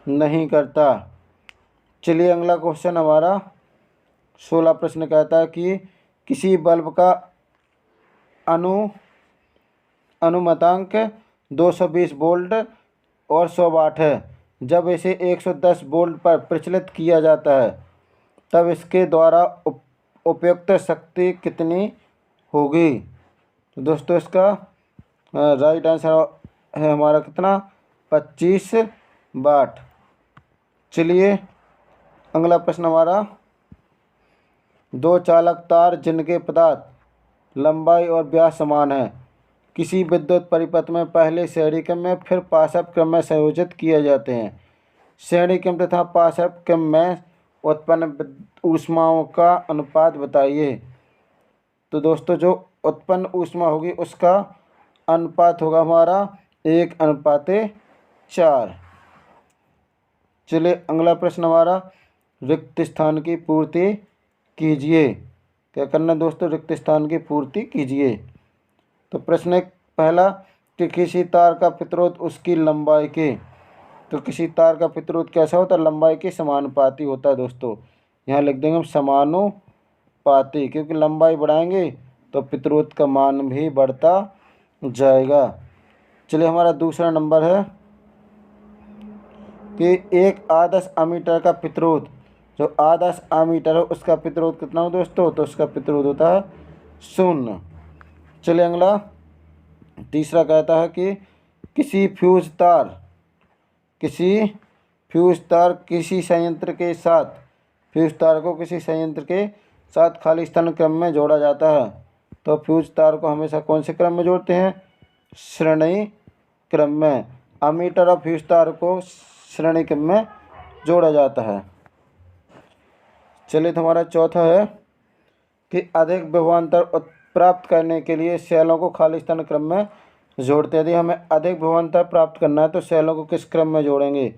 नहीं करता। चलिए अगला क्वेश्चन हमारा 16 प्रश्न कहता है कि किसी बल्ब का अनुमतांक 220 वोल्ट और 100 वाट है। जब इसे 110 वोल्ट पर प्रचलित किया जाता है तब इसके द्वारा उपयुक्त शक्ति कितनी होगी। तो दोस्तों इसका राइट आंसर है हमारा कितना, 25 वाट। चलिए अगला प्रश्न हमारा दो चालक तार जिनके पदार्थ लंबाई और व्यास समान है किसी विद्युत परिपथ में पहले श्रेणी क्रम में फिर पार्श्व क्रम में संयोजित किए जाते हैं। श्रेणी क्रम तथा पार्श्व क्रम में उत्पन्न ऊष्माओं का अनुपात बताइए। तो दोस्तों जो उत्पन्न ऊष्मा होगी उसका अनुपात होगा हमारा 1:4। चलिए अगला प्रश्न हमारा, रिक्त स्थान की पूर्ति कीजिए। क्या करना है दोस्तों, रिक्त स्थान की पूर्ति कीजिए। तो प्रश्न एक पहला कि किसी तार का प्रतिरोध उसकी लंबाई के, तो किसी तार का प्रतिरोध कैसा होता है, लंबाई के समानुपाती होता है दोस्तों। यहाँ लिख देंगे हम समानुपाती, क्योंकि लंबाई बढ़ाएंगे तो प्रतिरोध का मान भी बढ़ता जाएगा। चलिए हमारा दूसरा नंबर है कि एक आदर्श एमीटर का प्रतिरोध, जो आदर्श एमीटर है उसका प्रतिरोध कितना हो दोस्तों, तो उसका प्रतिरोध होता है 0। चलिए अगला तीसरा कहता है कि किसी फ्यूज तार किसी संयंत्र के साथ, फ्यूज तार को किसी संयंत्र के साथ खाली स्थान क्रम में जोड़ा जाता है। तो फ्यूज तार को हमेशा कौन से क्रम में जोड़ते हैं, श्रेणी क्रम में। एमीटर और फ्यूज तार को श्रेणी क्रम में जोड़ा जाता है। चलिए तो हमारा चौथा है कि अधिक विभवांतर प्राप्त करने के लिए सेलों को खाली स्थान क्रम में जोड़ते हैं। यदि हमें अधिक विभवांतर प्राप्त करना है तो सेलों को किस क्रम में जोड़ेंगे,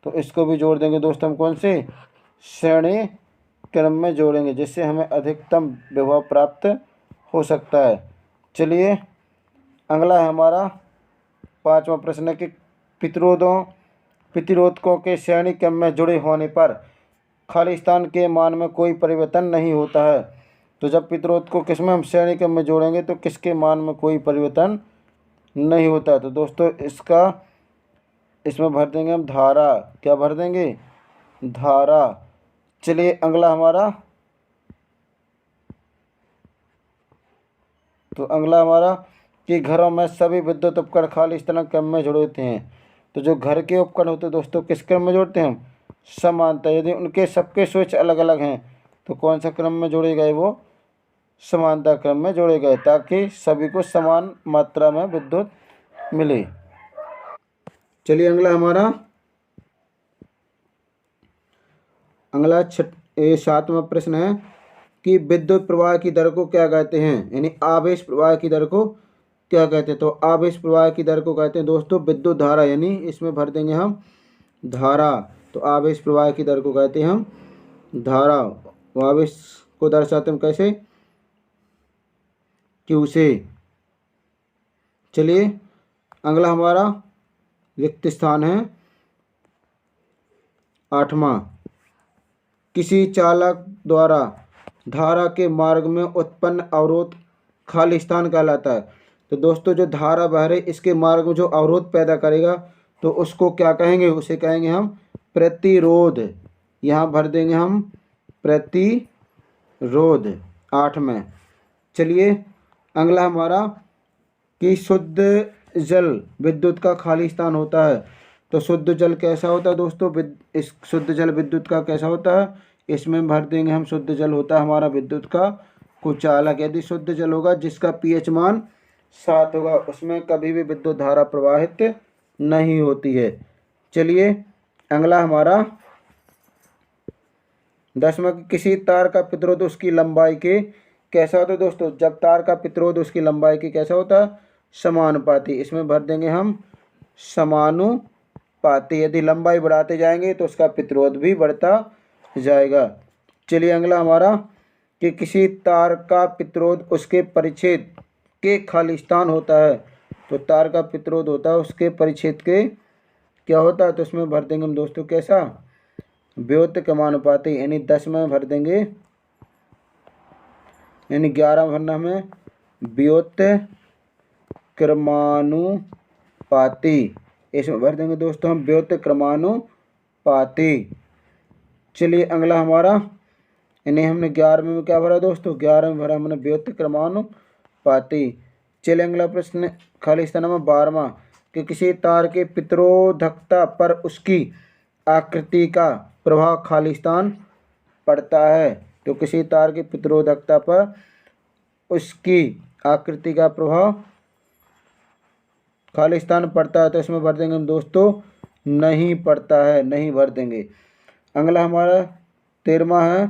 तो इसको भी जोड़ देंगे दोस्तों हम कौन से, श्रेणी क्रम में जोड़ेंगे, जिससे हमें अधिकतम विभव प्राप्त हो सकता है। चलिए अगला है हमारा पांचवा प्रश्न है कि प्रतिरोधकों के श्रेणी क्रम में जुड़े होने पर खाली स्थान के मान में कोई परिवर्तन नहीं होता है। तो जब प्रतिरोध को किस में हम श्रेणी क्रम में जोड़ेंगे तो किसके मान में कोई परिवर्तन नहीं होता है। तो दोस्तों इसमें भर देंगे हम धारा। क्या भर देंगे, धारा। चलिए अगला हमारा कि घरों में सभी विद्युत उपकरण खाली स्थान क्रम में जुड़े होते हैं। तो जो घर के उपकरण होते हैं दोस्तों किस क्रम में जोड़ते हैं हम, समानता। यदि उनके सबके स्विच अलग अलग हैं तो कौन सा क्रम में जोड़े गए, वो समानता क्रम में जोड़े गए, ताकि सभी को समान मात्रा में विद्युत मिले। चलिए अगला सातवां प्रश्न है कि विद्युत प्रवाह की दर को क्या कहते हैं, यानी आवेश प्रवाह की दर को क्या कहते हैं। तो आवेश प्रवाह की दर को कहते हैं दोस्तों विद्युत धारा, यानी इसमें भर देंगे हम धारा। तो आवेश प्रवाह की दर को कहते हैं हम धारा। आवेश को दर्शाते हम कैसे, क्यू से। चलिए अगला हमारा रिक्त स्थान है आठवां, किसी चालक द्वारा धारा के मार्ग में उत्पन्न अवरोध खाली स्थान कहलाता है। तो दोस्तों जो धारा बह रही इसके मार्ग में जो अवरोध पैदा करेगा तो उसको क्या कहेंगे, उसे कहेंगे हम प्रतिरोध। यहाँ भर देंगे हम प्रतिरोध 8 में। चलिए अगला हमारा कि शुद्ध जल विद्युत का खाली स्थान होता है। तो शुद्ध जल कैसा होता है दोस्तों, इस शुद्ध जल विद्युत का कैसा होता है, इसमें भर देंगे हम शुद्ध जल होता है हमारा विद्युत का कुचालक। यदि शुद्ध जल होगा जिसका पीएच मान 7 होगा उसमें कभी भी विद्युत धारा प्रवाहित नहीं होती है। चलिए अगला हमारा 10वां, किसी तार का प्रतिरोध उसकी लंबाई के कैसा होता है दोस्तों। जब तार का प्रतिरोध उसकी लंबाई के कैसा होता है, समानुपाती। इसमें भर देंगे हम समानुपाती। यदि लंबाई बढ़ाते जाएंगे तो उसका प्रतिरोध भी बढ़ता जाएगा। चलिए अगला हमारा कि किसी तार का प्रतिरोध उसके परिच्छेद के खाली स्थान होता है। तो तार का प्रतिरोध होता है उसके परिच्छेद के क्या होता है, तो उसमें भर देंगे हम दोस्तों कैसा, व्युत्क्रमानुपाती। यानी 10 में भर देंगे, यानी 11 में भरना हमें व्युत्क्रमानुपाती। इसमें भर देंगे दोस्तों हम व्युत्क्रमानुपाती। चलिए अगला हमारा, यानी हमने 11वें में क्या भरा दोस्तों, 11 में भरा हमने व्युत्क्रमानुपाती। चलिए अगला प्रश्न खाली स्थान नंबर 12वां कि किसी तार के प्रतिरोधकता पर उसकी आकृति का प्रभाव खाली स्थान पड़ता है। तो किसी तार की प्रतिरोधकता पर उसकी आकृति का प्रभाव खाली स्थान पड़ता है। तो इसमें भर देंगे हम दोस्तों नहीं पड़ता है, नहीं भर देंगे। अगला हमारा 13वां है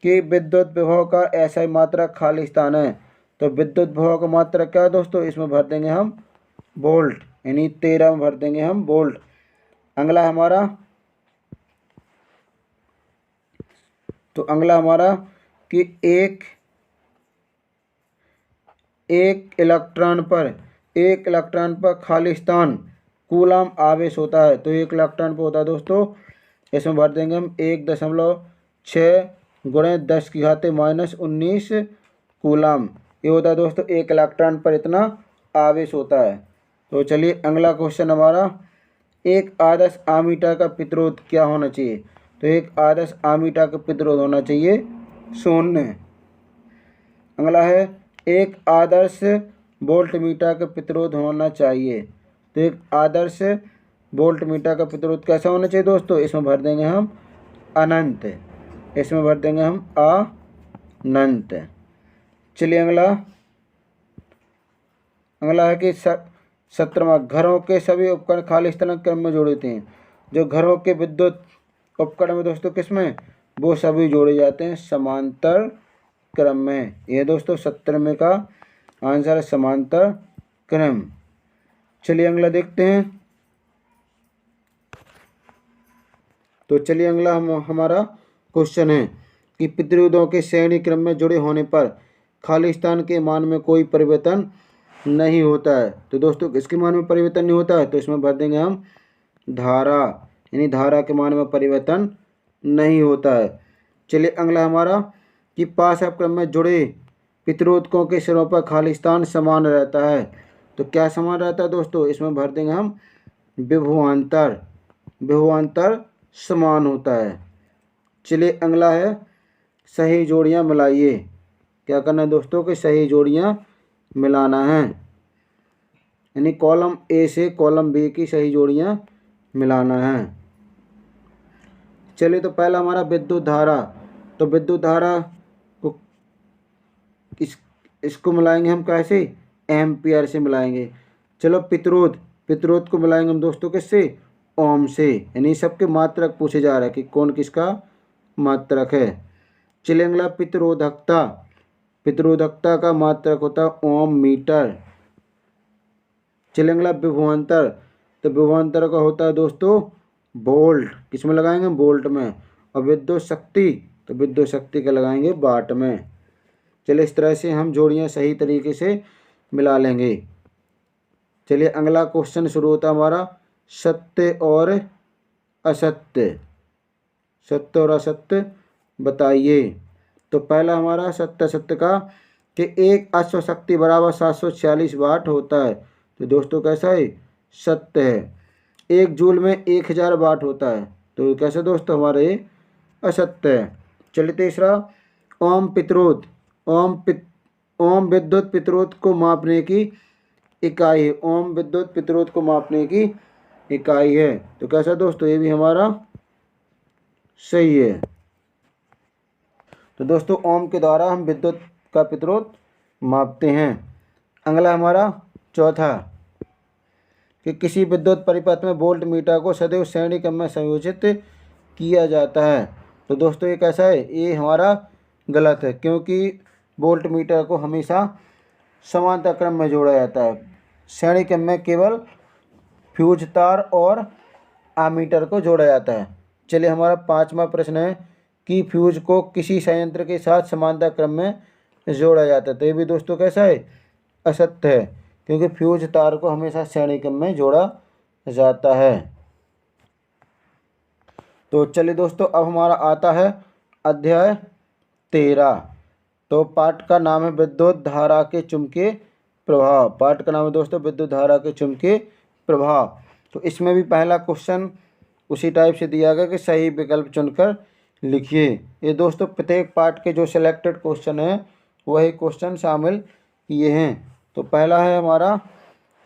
कि विद्युत विभव का ऐसा ही मात्रा खाली स्थान है। तो विद्युत विभव का मात्रा क्या है दोस्तों, इसमें भर देंगे हम वोल्ट। यानी 13 में भर देंगे हम वोल्ट। अगला हमारा कि एक इलेक्ट्रॉन पर खाली स्थान कूलम आवेश होता है। तो 1 इलेक्ट्रॉन पर होता है दोस्तों, इसमें भर देंगे हम 1.6 गुणे 10⁻⁻19 कूलम। ये होता है दोस्तों 1 इलेक्ट्रॉन पर इतना आवेश होता है। तो चलिए अगला क्वेश्चन हमारा, एक आदर्श आमीटर का प्रतिरोध क्या होना चाहिए। तो एक आदर्श आमीटर का प्रतिरोध होना चाहिए 0। अगला है, एक आदर्श वोल्टमीटर का प्रतिरोध होना चाहिए। तो एक आदर्श वोल्टमीटर का प्रतिरोध कैसा होना चाहिए दोस्तों, इसमें भर देंगे हम अनंत, इसमें भर देंगे हम अनंत। चलिए अगला है कि 17वां, घरों के सभी उपकरण खाली स्थान क्रम में जोड़े थे। जो घरों के विद्युत उपकरण में दोस्तों किसमें, वो सभी जोड़े जाते हैं समांतर क्रम में। ये दोस्तों 17वें का आंसर है समांतर क्रम। चलिए अगला देखते हैं। तो चलिए अगला हमारा क्वेश्चन है कि प्रतिरोधों के श्रेणी क्रम में जुड़े होने पर खाली स्थान के मान में कोई परिवर्तन नहीं होता है। तो दोस्तों किसके मान में परिवर्तन नहीं होता है, तो इसमें भर देंगे हम धारा, यानी धारा के मान में परिवर्तन नहीं होता है। चलिए अगला हमारा कि पास क्रम में जुड़े प्रतिरोधकों के सिरों पर खाली स्थान समान रहता है। तो क्या समान रहता है दोस्तों, इसमें भर देंगे हम विभवांतर समान होता है। चलिए अगला है, सही जोड़ियां मिलाइए। क्या करना है दोस्तों कि सही जोड़ियां मिलाना है, यानी कॉलम ए से कॉलम बी की सही जोड़ियां मिलाना है। चलिए तो पहला हमारा विद्युत धारा। तो विद्युत धारा को इसको मिलाएंगे हम कैसे, एम्पियर से मिलाएंगे। चलो प्रतिरोध को मिलाएंगे हम दोस्तों किससे, ओम से, यानी सबके मात्रक पूछे जा रहा है कि कौन किसका मात्रक है। चलिए अगला प्रतिरोधकता का मात्रक होता है ओम मीटर। चलिए अगला विभवांतर। तो विभवांतर का होता है दोस्तों वोल्ट, किसमें लगाएंगे वोल्ट में। और विद्युत शक्ति का लगाएंगे वाट में। चलिए इस तरह से हम जोड़ियां सही तरीके से मिला लेंगे। चलिए अगला क्वेश्चन शुरू होता है हमारा, सत्य और असत्य बताइए। तो पहला हमारा सत्य का कि एक अश्व शक्ति बराबर 746 वाट होता है। तो दोस्तों कैसा है, सत्य है। 1 जूल में 1000 वाट होता है। तो कैसे दोस्तों हमारे ये असत्य है। चलिए तीसरा, ओम विद्युत प्रतिरोध को मापने की इकाई है। ओम विद्युत प्रतिरोध को मापने की इकाई है। तो कैसा दोस्तों, ये भी हमारा सही है। तो दोस्तों ओम के द्वारा हम विद्युत का प्रतिरोध मापते हैं। अगला हमारा चौथा कि किसी विद्युत परिपथ में वोल्ट मीटर को सदैव श्रेणी क्रम में संयोजित किया जाता है। तो दोस्तों ये कैसा है, ये हमारा गलत है, क्योंकि वोल्ट मीटर को हमेशा समांतर क्रम में जोड़ा जाता है। श्रेणी क्रम में केवल फ्यूज तार और आमीटर को जोड़ा जाता है। चलिए हमारा 5वां प्रश्न है कि फ्यूज को किसी संयंत्र के साथ समांतर क्रम में जोड़ा जाता है। तो ये भी दोस्तों कैसा है, असत्य है, क्योंकि फ्यूज तार को हमेशा श्रेणी क्रम में जोड़ा जाता है। तो चलिए दोस्तों अब हमारा आता है अध्याय 13। तो पाठ का नाम है विद्युत धारा के चुंबकीय प्रभाव। पाठ का नाम है दोस्तों विद्युत धारा के चुंबकीय प्रभाव। तो इसमें भी पहला क्वेश्चन उसी टाइप से दिया गया कि सही विकल्प चुनकर लिखिए। ये दोस्तों प्रत्येक पाठ के जो सिलेक्टेड क्वेश्चन हैं वही क्वेश्चन शामिल किए हैं। तो पहला है हमारा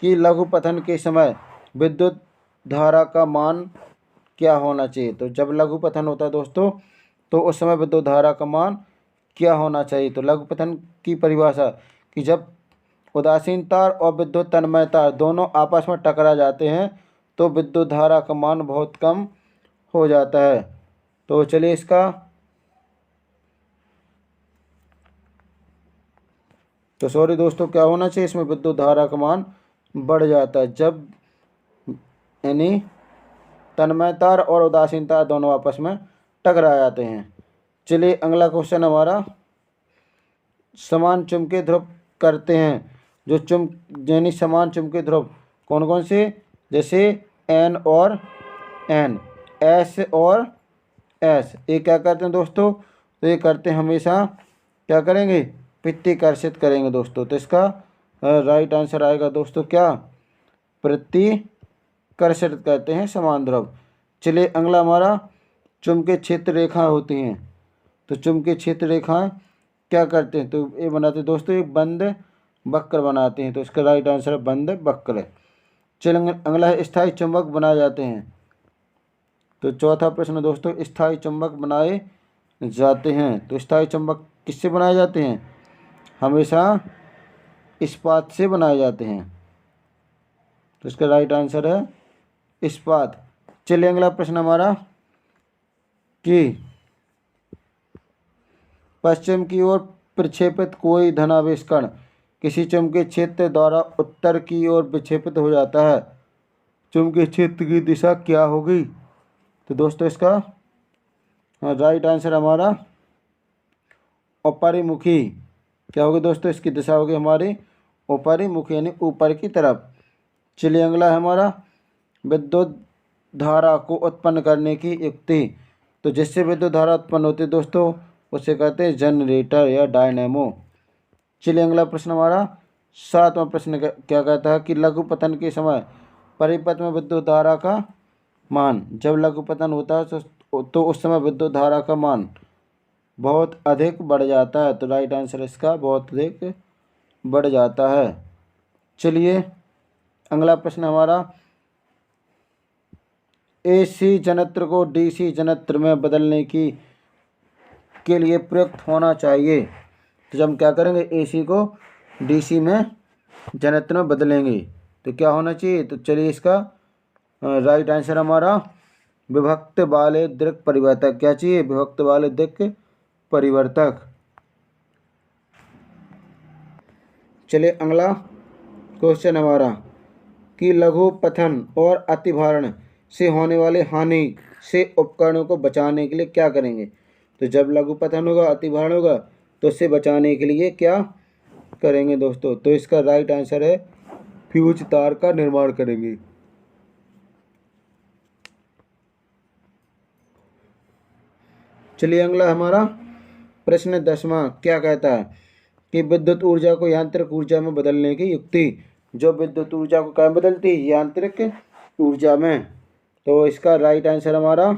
कि लघुपथन के समय विद्युत धारा का मान क्या होना चाहिए। तो जब लघुपथन होता है दोस्तों तो उस समय विद्युत धारा का मान क्या होना चाहिए। तो लघुपथन की परिभाषा कि जब उदासीन तार और विद्युत तन्मय तार दोनों आपस में टकरा जाते हैं तो विद्युत धारा का मान बहुत कम हो जाता है। तो चलिए इसका तो सॉरी दोस्तों क्या होना चाहिए, इसमें विद्युत धारा का मान बढ़ जाता है। जब यानी तन्मयता और उदासीनता दोनों आपस में टकरा जाते हैं। चलिए अगला क्वेश्चन हमारा, समान चुंबकीय ध्रुव करते हैं जो यानी समान चुंबकीय ध्रुव कौन कौन से, जैसे N और N, S और S, ये क्या करते हैं दोस्तों, तो ये करते हैं हमेशा क्या करेंगे, प्रतिकर्षित करेंगे दोस्तों। तो इसका राइट आंसर आएगा दोस्तों क्या, प्रतिकर्षित करते हैं समान ध्रुव। चलिए अगला हमारा, चुंबकीय क्षेत्र रेखा होती हैं, तो चुंबकीय क्षेत्र रेखाएं क्या करते हैं, तो ये बनाते हैं दोस्तों एक बंद वक्र बनाते हैं। तो इसका राइट आंसर है बंद वक्र। चलिए अगला है, स्थायी चुंबक बनाए जाते हैं। तो चौथा प्रश्न दोस्तों, स्थायी चुंबक बनाए जाते हैं। तो स्थायी चुंबक किससे बनाए जाते हैं, हमेशा इस्पात से बनाए जाते हैं। तो इसका राइट आंसर है इस्पात। चलिए अगला प्रश्न हमारा, कि पश्चिम की ओर प्रक्षेपित कोई धनावेश कण किसी चुंबकीय क्षेत्र द्वारा उत्तर की ओर विक्षेपित हो जाता है, चुंबकीय क्षेत्र की दिशा क्या होगी। तो दोस्तों इसका राइट आंसर हमारा अपरिमुखी, क्या होगी दोस्तों, इसकी दिशा होगी हमारी अपरिमुखी यानी ऊपर की तरफ। चलिए अगला है हमारा, विद्युत धारा को उत्पन्न करने की युक्ति। तो जिससे विद्युत धारा उत्पन्न होती है दोस्तों उसे कहते हैं जनरेटर या डायनेमो। चलिए अगला प्रश्न हमारा, 7वां प्रश्न क्या कहता है, कि लघु पतन के समय परिपथ में विद्युत धारा का मान, जब लघु पतन होता है तो उस समय विद्युत धारा का मान बहुत अधिक बढ़ जाता है। तो राइट आंसर इसका बहुत अधिक बढ़ जाता है। चलिए अगला प्रश्न हमारा, AC जनत्र को DC जनत्र में बदलने के लिए प्रयुक्त होना चाहिए। तो जब हम क्या करेंगे, AC को DC में जनत्र में बदलेंगे तो क्या होना चाहिए। तो चलिए इसका राइट आंसर हमारा विभक्त वाले दृक् परिवर्तक, क्या चाहिए, विभक्त वाले दृक् परिवर्तक। चलिए अगला क्वेश्चन हमारा, कि लघु पतन और अतिभारण से होने वाले हानि से उपकरणों को बचाने के लिए क्या करेंगे। तो जब लघु पतन होगा, अतिभारण होगा, तो उससे बचाने के लिए क्या करेंगे दोस्तों। तो इसका राइट आंसर है फ्यूज तार का निर्माण करेंगे। चलिए अगला हमारा प्रश्न 10वां क्या कहता है, कि विद्युत ऊर्जा को यांत्रिक ऊर्जा में बदलने की युक्ति। जो विद्युत ऊर्जा को क्या बदलती है, यांत्रिक ऊर्जा में। तो इसका राइट आंसर हमारा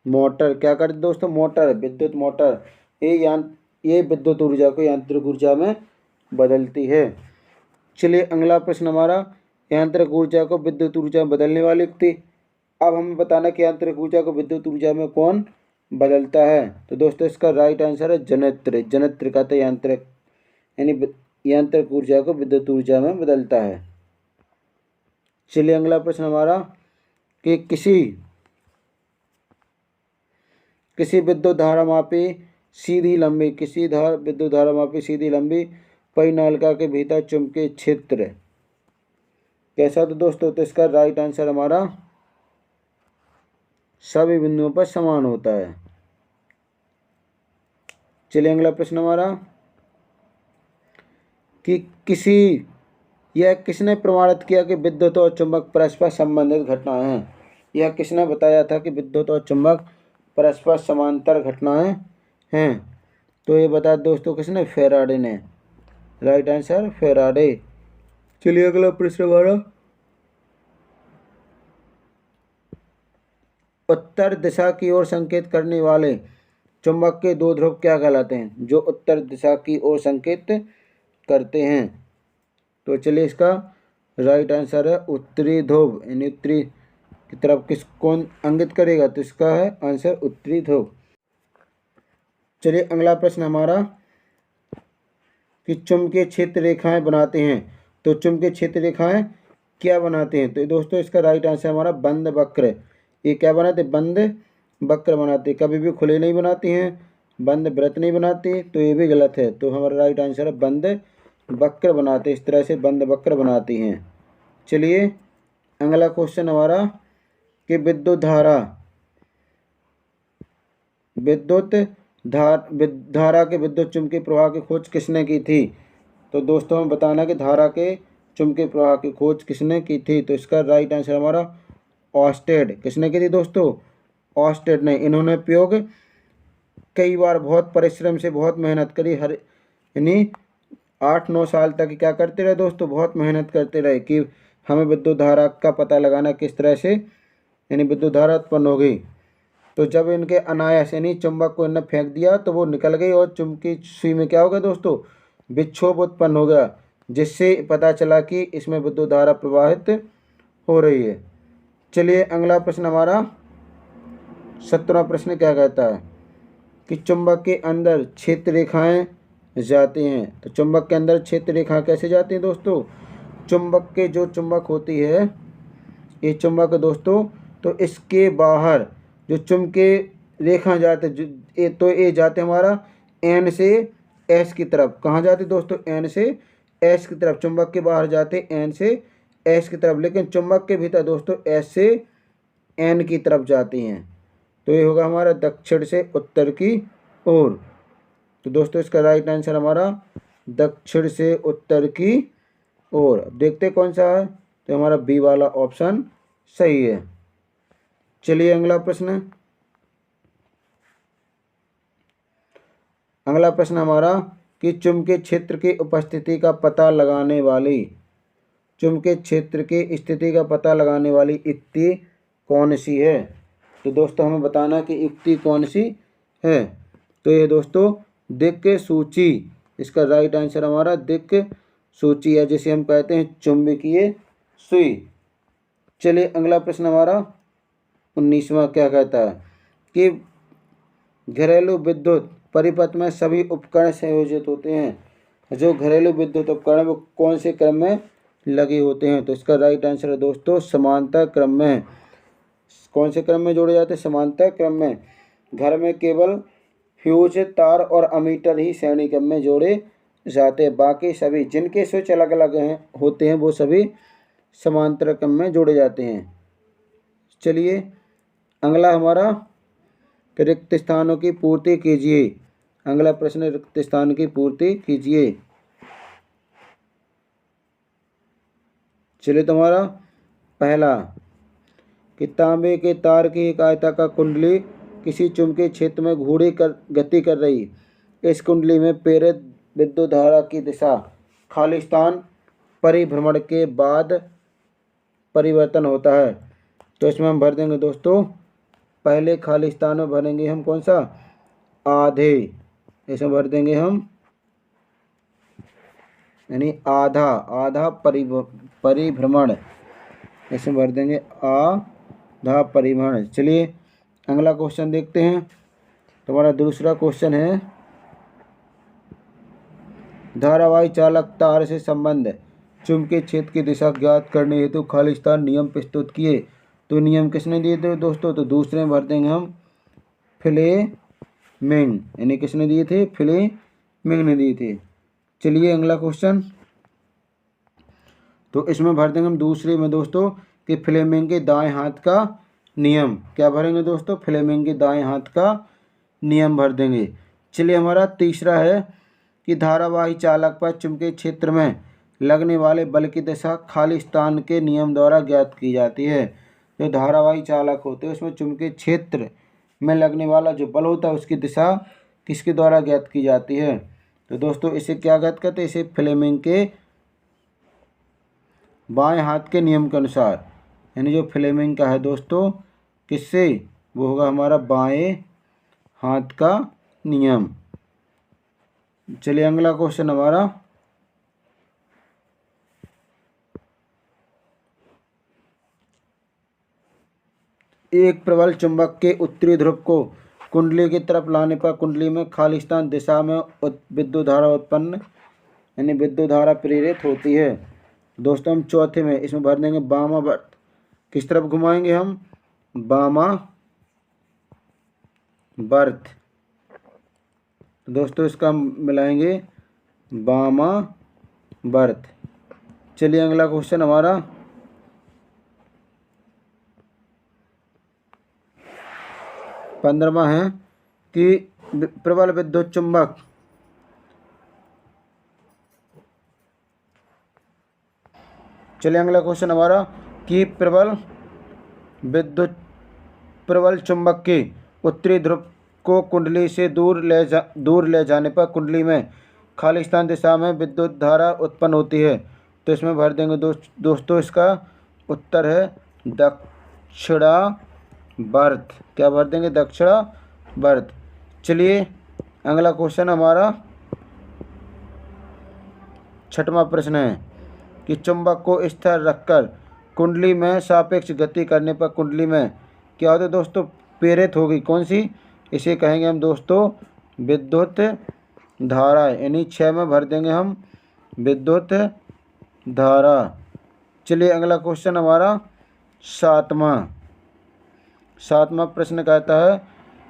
मोटर, क्या करती दोस्तों, मोटर, विद्युत मोटर, ये विद्युत ऊर्जा को यांत्रिक ऊर्जा में बदलती है। चलिए अगला प्रश्न हमारा, यांत्रिक ऊर्जा को विद्युत ऊर्जा में बदलने वाली युक्ति। अब हमें बताना कि यांत्रिक ऊर्जा को विद्युत ऊर्जा में कौन बदलता है। तो दोस्तों इसका राइट आंसर है जनत्र। जनत्र कहते हैं यांत्रिक, यानी यांत्रिक ऊर्जा को विद्युत ऊर्जा में बदलता है। चलिए अगला प्रश्न हमारा, कि किसी विद्युत धारामापी सीधी लंबी विद्युत धारामापी सीधी लंबी परिनालिका के भीतर चुंबकीय क्षेत्र कैसा। तो दोस्तों तो इसका राइट आंसर हमारा सभी बिंदुओं पर समान होता है। चलिए अगला प्रश्न हमारा, कि किसने प्रमाणित किया कि विद्युत और चुंबक परस्पर संबंधित घटनाएं हैं। यह किसने बताया था कि विद्युत और चुंबक परस्पर समांतर घटनाएं हैं। तो ये बताया दोस्तों किसने, फेराडे ने। Right answer Faraday. चलिए अगला प्रश्न हमारा, उत्तर दिशा की ओर संकेत करने वाले चुंबक के दो ध्रुव क्या कहलाते हैं, जो उत्तर दिशा की ओर संकेत करते हैं। तो चलिए इसका राइट आंसर है उत्तरी ध्रुव, यानी उत्तरी की तरफ कौन इंगित करेगा। तो इसका है आंसर उत्तरी ध्रुव। चलिए अगला प्रश्न हमारा, कि चुंबकीय क्षेत्र रेखाएं बनाते हैं। तो चुंबकीय क्षेत्र रेखाएं क्या बनाते हैं। तो दोस्तों इसका राइट आंसर हमारा बंद वक्र। ये क्या बनाते हैं, बंद वक्र बनाते हैं, कभी भी खुले नहीं बनाती हैं, बंद वृत्त नहीं बनाती। तो ये भी गलत है। तो हमारा राइट आंसर है बंद वक्र बनाते, इस तरह से बंद वक्र बनाती हैं। चलिए अगला क्वेश्चन हमारा कि धारा के विद्युत चुम्बकीय प्रवाह की खोज किसने की थी। तो दोस्तों हमें बताना कि धारा के चुम्बकीय प्रवाह की खोज किसने की थी। तो इसका राइट आंसर हमारा ऑस्टेड। किसने की थी दोस्तों? ऑस्टेड ने। इन्होंने उपयोग कई बार बहुत परिश्रम से बहुत मेहनत करी, हर यानी 8-9 साल तक क्या करते रहे दोस्तों, बहुत मेहनत करते रहे कि हमें विद्युत धारा का पता लगाना किस तरह से, यानी विद्युत धारा उत्पन्न हो गई। तो जब इनके अनायास यानी चुंबक को इन्हें फेंक दिया तो वो निकल गई और चुंबकीय सुई में क्या हो गया दोस्तों, विक्षोभ उत्पन्न हो गया, जिससे पता चला कि इसमें विद्युत धारा प्रवाहित हो रही है। चलिए अगला प्रश्न हमारा 17वां प्रश्न क्या कहता है कि चुंबक के अंदर क्षेत्र रेखाएं जाती हैं। तो चुंबक के अंदर क्षेत्र रेखा कैसे जाती हैं दोस्तों? चुंबक के जो चुंबक होती है, ये चुंबक दोस्तों, तो इसके बाहर जो चुंबकीय रेखा जाते तो ये जाते हमारा एन से एस की तरफ। कहाँ जाते दोस्तों? एन से एस की तरफ। चुंबक के बाहर जाते एन से एस की तरफ, लेकिन चुंबक के भीतर दोस्तों एस से एन की तरफ जाती हैं। तो ये होगा हमारा दक्षिण से उत्तर की ओर। तो दोस्तों इसका राइट आंसर हमारा दक्षिण से उत्तर की ओर। देखते कौन सा है, तो हमारा बी वाला ऑप्शन सही है। चलिए अगला प्रश्न हमारा कि चुंबकीय क्षेत्र की उपस्थिति का पता लगाने वाली, चुंबकीय क्षेत्र की स्थिति का पता लगाने वाली युक्ति कौन सी है। तो दोस्तों हमें बताना कि युक्ति कौन सी है। तो ये दोस्तों दिक् सूची, इसका राइट आंसर हमारा दिक् सूची है, जिसे हम कहते हैं चुंबकीय सुई। चलिए अगला प्रश्न हमारा 19वां क्या कहता है कि घरेलू विद्युत परिपथ में सभी उपकरण संयोजित होते हैं। जो घरेलू विद्युत उपकरण वो कौन से क्रम में लगे होते हैं। तो इसका राइट आंसर है दोस्तों समांतर क्रम में। कौन से क्रम में जोड़े जाते हैं? समांतर क्रम में। घर में केवल फ्यूज, तार और अमीटर ही श्रेणी क्रम में जोड़े जाते हैं, बाकी सभी जिनके स्विच अलग अलग हैं होते हैं वो सभी समांतर क्रम में जोड़े जाते हैं। चलिए अगला हमारा रिक्त स्थानों की पूर्ति कीजिए। अगला प्रश्न रिक्त स्थान की पूर्ति कीजिए। चलिए तुम्हारा पहला कि तांबे के तार की एक आयताकार कुंडली किसी चुंबकीय क्षेत्र में घूर्णी गति कर रही। इस कुंडली में प्रेरित विद्युत धारा की दिशा खाली स्थान परिभ्रमण के बाद परिवर्तन होता है। तो इसमें हम भर देंगे दोस्तों, पहले खाली स्थान में भरेंगे हम कौन सा? आधे। इसमें भर देंगे हम यानी आधा परिभ्रमण। इसमें भर देंगे आधा परिभ्रमण। चलिए अगला क्वेश्चन देखते हैं। तुम्हारा दूसरा क्वेश्चन है धारावाही चालक तार से संबंध चुंबकीय क्षेत्र की दिशा ज्ञात करने हेतु खाली स्थान नियम प्रस्तुत किए। तो नियम किसने दिए थे दोस्तों? तो दूसरे में भर देंगे हम फ्लेमिंग, यानी किसने दिए थे? फ्लेमिंग ने दिए थे। चलिए अगला क्वेश्चन, तो इसमें भर देंगे हम दूसरे में दोस्तों कि फ्लेमिंग के दाएं हाथ का नियम। क्या भरेंगे दोस्तों? फ्लेमिंग के दाएं हाथ का नियम भर देंगे। चलिए हमारा तीसरा है कि धारावाही चालक पर चुंबकीय क्षेत्र में लगने वाले बल की दिशा खाली स्थान के नियम द्वारा ज्ञात की जाती है। जो धारावाही चालक होते हैं उसमें चुंबकीय क्षेत्र में लगने वाला जो बल होता है उसकी दिशा किसके द्वारा ज्ञात की जाती है। तो दोस्तों इसे क्या ज्ञात करते हैं? इसे फ्लेमिंग के बाएं हाथ के नियम के अनुसार, यानी जो फ्लेमिंग का है दोस्तों किससे? वो होगा हमारा बाएं हाथ का नियम। चलिए अगला क्वेश्चन हमारा एक प्रबल चुंबक के उत्तरी ध्रुव को कुंडली की तरफ लाने पर कुंडली में खाली स्थान दिशा में विद्युत धारा उत्पन्न यानी विद्युत धारा प्रेरित होती है। दोस्तों हम चौथे में इसमें भर देंगे वामावर्त। किस तरफ घुमाएंगे हम? वामावर्त। दोस्तों इसका हम मिलाएंगे वामावर्त। बर्थ। चलिए अगला क्वेश्चन हमारा 15वां है कि प्रबल विद्युत चुंबक चलिए अगला क्वेश्चन हमारा कि प्रबल चुंबक के उत्तरी ध्रुव को कुंडली से दूर ले जाने पर कुंडली में खालिस्तान दिशा में विद्युत धारा उत्पन्न होती है। तो इसमें भर देंगे दोस्तों इसका उत्तर है दक्षिणावर्त। क्या भर देंगे? दक्षिणावर्त। चलिए अगला क्वेश्चन हमारा 6वां प्रश्न है कि चुंबक को स्थिर रखकर कुंडली में सापेक्ष गति करने पर कुंडली में क्या होता है दोस्तों? प्रेरित होगी कौन सी? इसे कहेंगे हम दोस्तों विद्युत धारा। यानी 6 में भर देंगे हम विद्युत धारा। चलिए अगला क्वेश्चन हमारा 7वां प्रश्न कहता है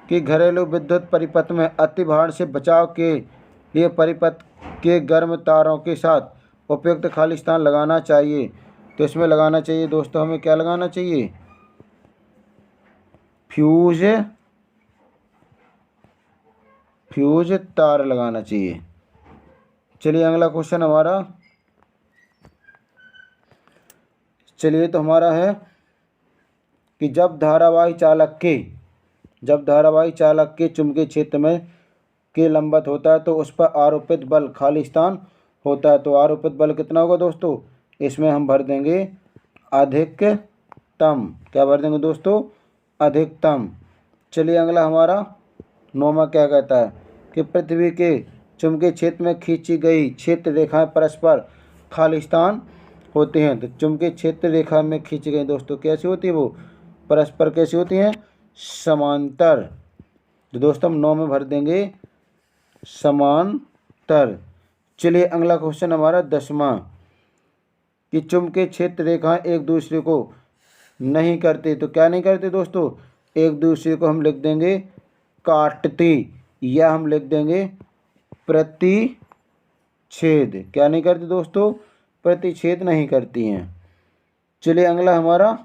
कि घरेलू विद्युत परिपथ में अतिभार से बचाव के लिए परिपथ के गर्म तारों के साथ उपयुक्त खालिस्तान लगाना चाहिए। तो इसमें लगाना चाहिए दोस्तों हमें क्या लगाना चाहिए? फ्यूज तार लगाना चाहिए। चलिए अगला क्वेश्चन हमारा तो हमारा है कि जब धारावाही चालक के चुंबकीय क्षेत्र में के लंबवत होता है तो उस पर आरोपित बल खालिस्तान होता है। तो आरोपित बल कितना होगा दोस्तों? इसमें हम भर देंगे अधिकतम। क्या भर देंगे दोस्तों? अधिकतम। चलिए अगला हमारा 9वां क्या कहता है कि पृथ्वी के चुंबकीय क्षेत्र में खींची गई क्षेत्र रेखाएं परस्पर खालिस्तान होती हैं। तो चुंबकीय क्षेत्र रेखा में खींची गई दोस्तों कैसी होती है? वो परस्पर कैसी होती हैं? समांतर। तो दोस्तों हम 9 में भर देंगे समांतर। चलिए अगला क्वेश्चन हमारा 10वां कि चुंबकीय क्षेत्र रेखाएं एक दूसरे को नहीं करती। तो क्या नहीं करती दोस्तों? एक दूसरे को हम लिख देंगे काटती या हम लिख देंगे प्रतिच्छेद। क्या नहीं करती दोस्तों? प्रतिच्छेद नहीं करती हैं। चलिए अगला हमारा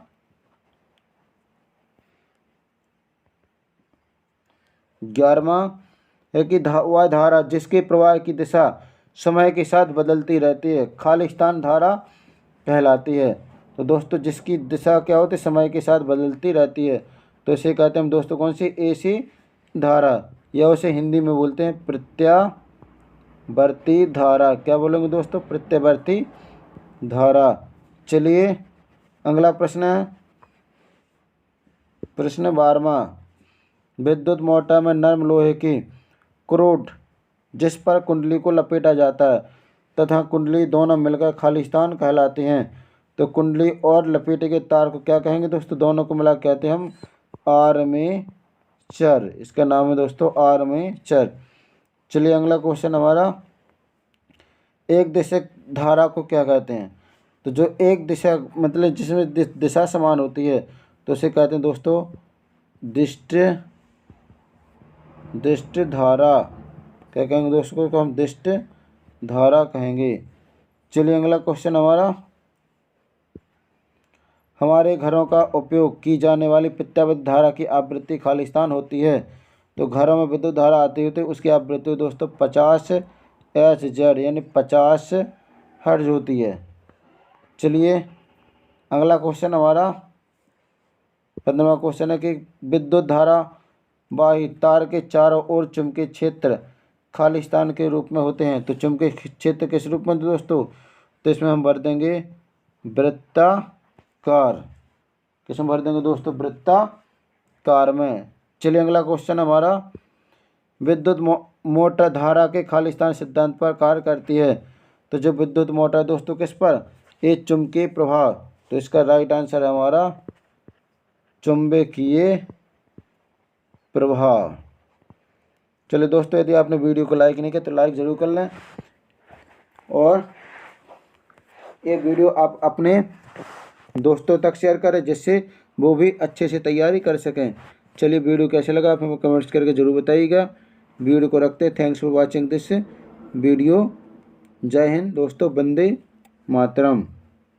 11वां है कि वह धारा जिसके प्रवाह की दिशा समय के साथ बदलती रहती है खालिस्तान धारा कहलाती है। तो दोस्तों जिसकी दिशा क्या होती है? समय के साथ बदलती रहती है। तो इसे कहते हैं हम दोस्तों कौन सी? एसी धारा, या उसे हिंदी में बोलते हैं प्रत्यावर्ती धारा। क्या बोलेंगे दोस्तों? प्रत्यावर्ती धारा। चलिए अगला प्रश्न है प्रश्न 12वां विद्युत मोटर में नर्म लोहे की क्रोड जिस पर कुंडली को लपेटा जाता है तथा कुंडली दोनों मिलकर खालिस्तान कहलाती हैं। तो कुंडली और लपेटे के तार को क्या कहेंगे दोस्तों? दोनों को मिला कहते हैं हम आर्मेचर। इसका नाम है दोस्तों आर्मेचर। चलिए अगला क्वेश्चन हमारा एक दिशक धारा को क्या कहते हैं? तो जो एक दिशा मतलब जिसमें दिशा समान होती है तो उसे कहते हैं दोस्तों दिष्ट धारा। क्या कहेंगे दोस्तों को? हम दिष्ट धारा कहेंगे। चलिए अगला क्वेश्चन हमारे घरों का उपयोग की जाने वाली प्रत्यावर्ती धारा की आवृत्ति खालिस्तान होती है। तो घरों में विद्युत धारा आती होती है उसकी आवृत्ति दोस्तों 50 Hz यानी 50 हर्ट्ज होती है। चलिए अगला क्वेश्चन हमारा 15वां क्वेश्चन है कि विद्युत धारा वाही तार के चारों ओर चुंबकीय क्षेत्र खालिस्तान के रूप में होते हैं। तो चुंबकीय क्षेत्र किस रूप में दोस्तों? तो इसमें हम भर देंगे वृत्ताकार। किसमें भर देंगे दोस्तों? वृत्ताकार में। चलिए अगला क्वेश्चन हमारा विद्युत मोटर धारा के खालिस्तान सिद्धांत पर कार्य करती है। तो जो विद्युत मोटर दोस्तों किस पर? एक चुंबकीय प्रवाह। तो इसका राइट आंसर है हमारा चुंबकीय प्रवाह। चलिए दोस्तों यदि आपने वीडियो को लाइक नहीं किया तो लाइक ज़रूर कर लें और ये वीडियो आप अपने दोस्तों तक शेयर करें जिससे वो भी अच्छे से तैयारी कर सकें। चलिए वीडियो कैसे लगा आप हमें कमेंट्स करके ज़रूर बताइएगा। वीडियो को रखते हैं। Thanks for watching this video. जय हिंद दोस्तों, वंदे मातरम।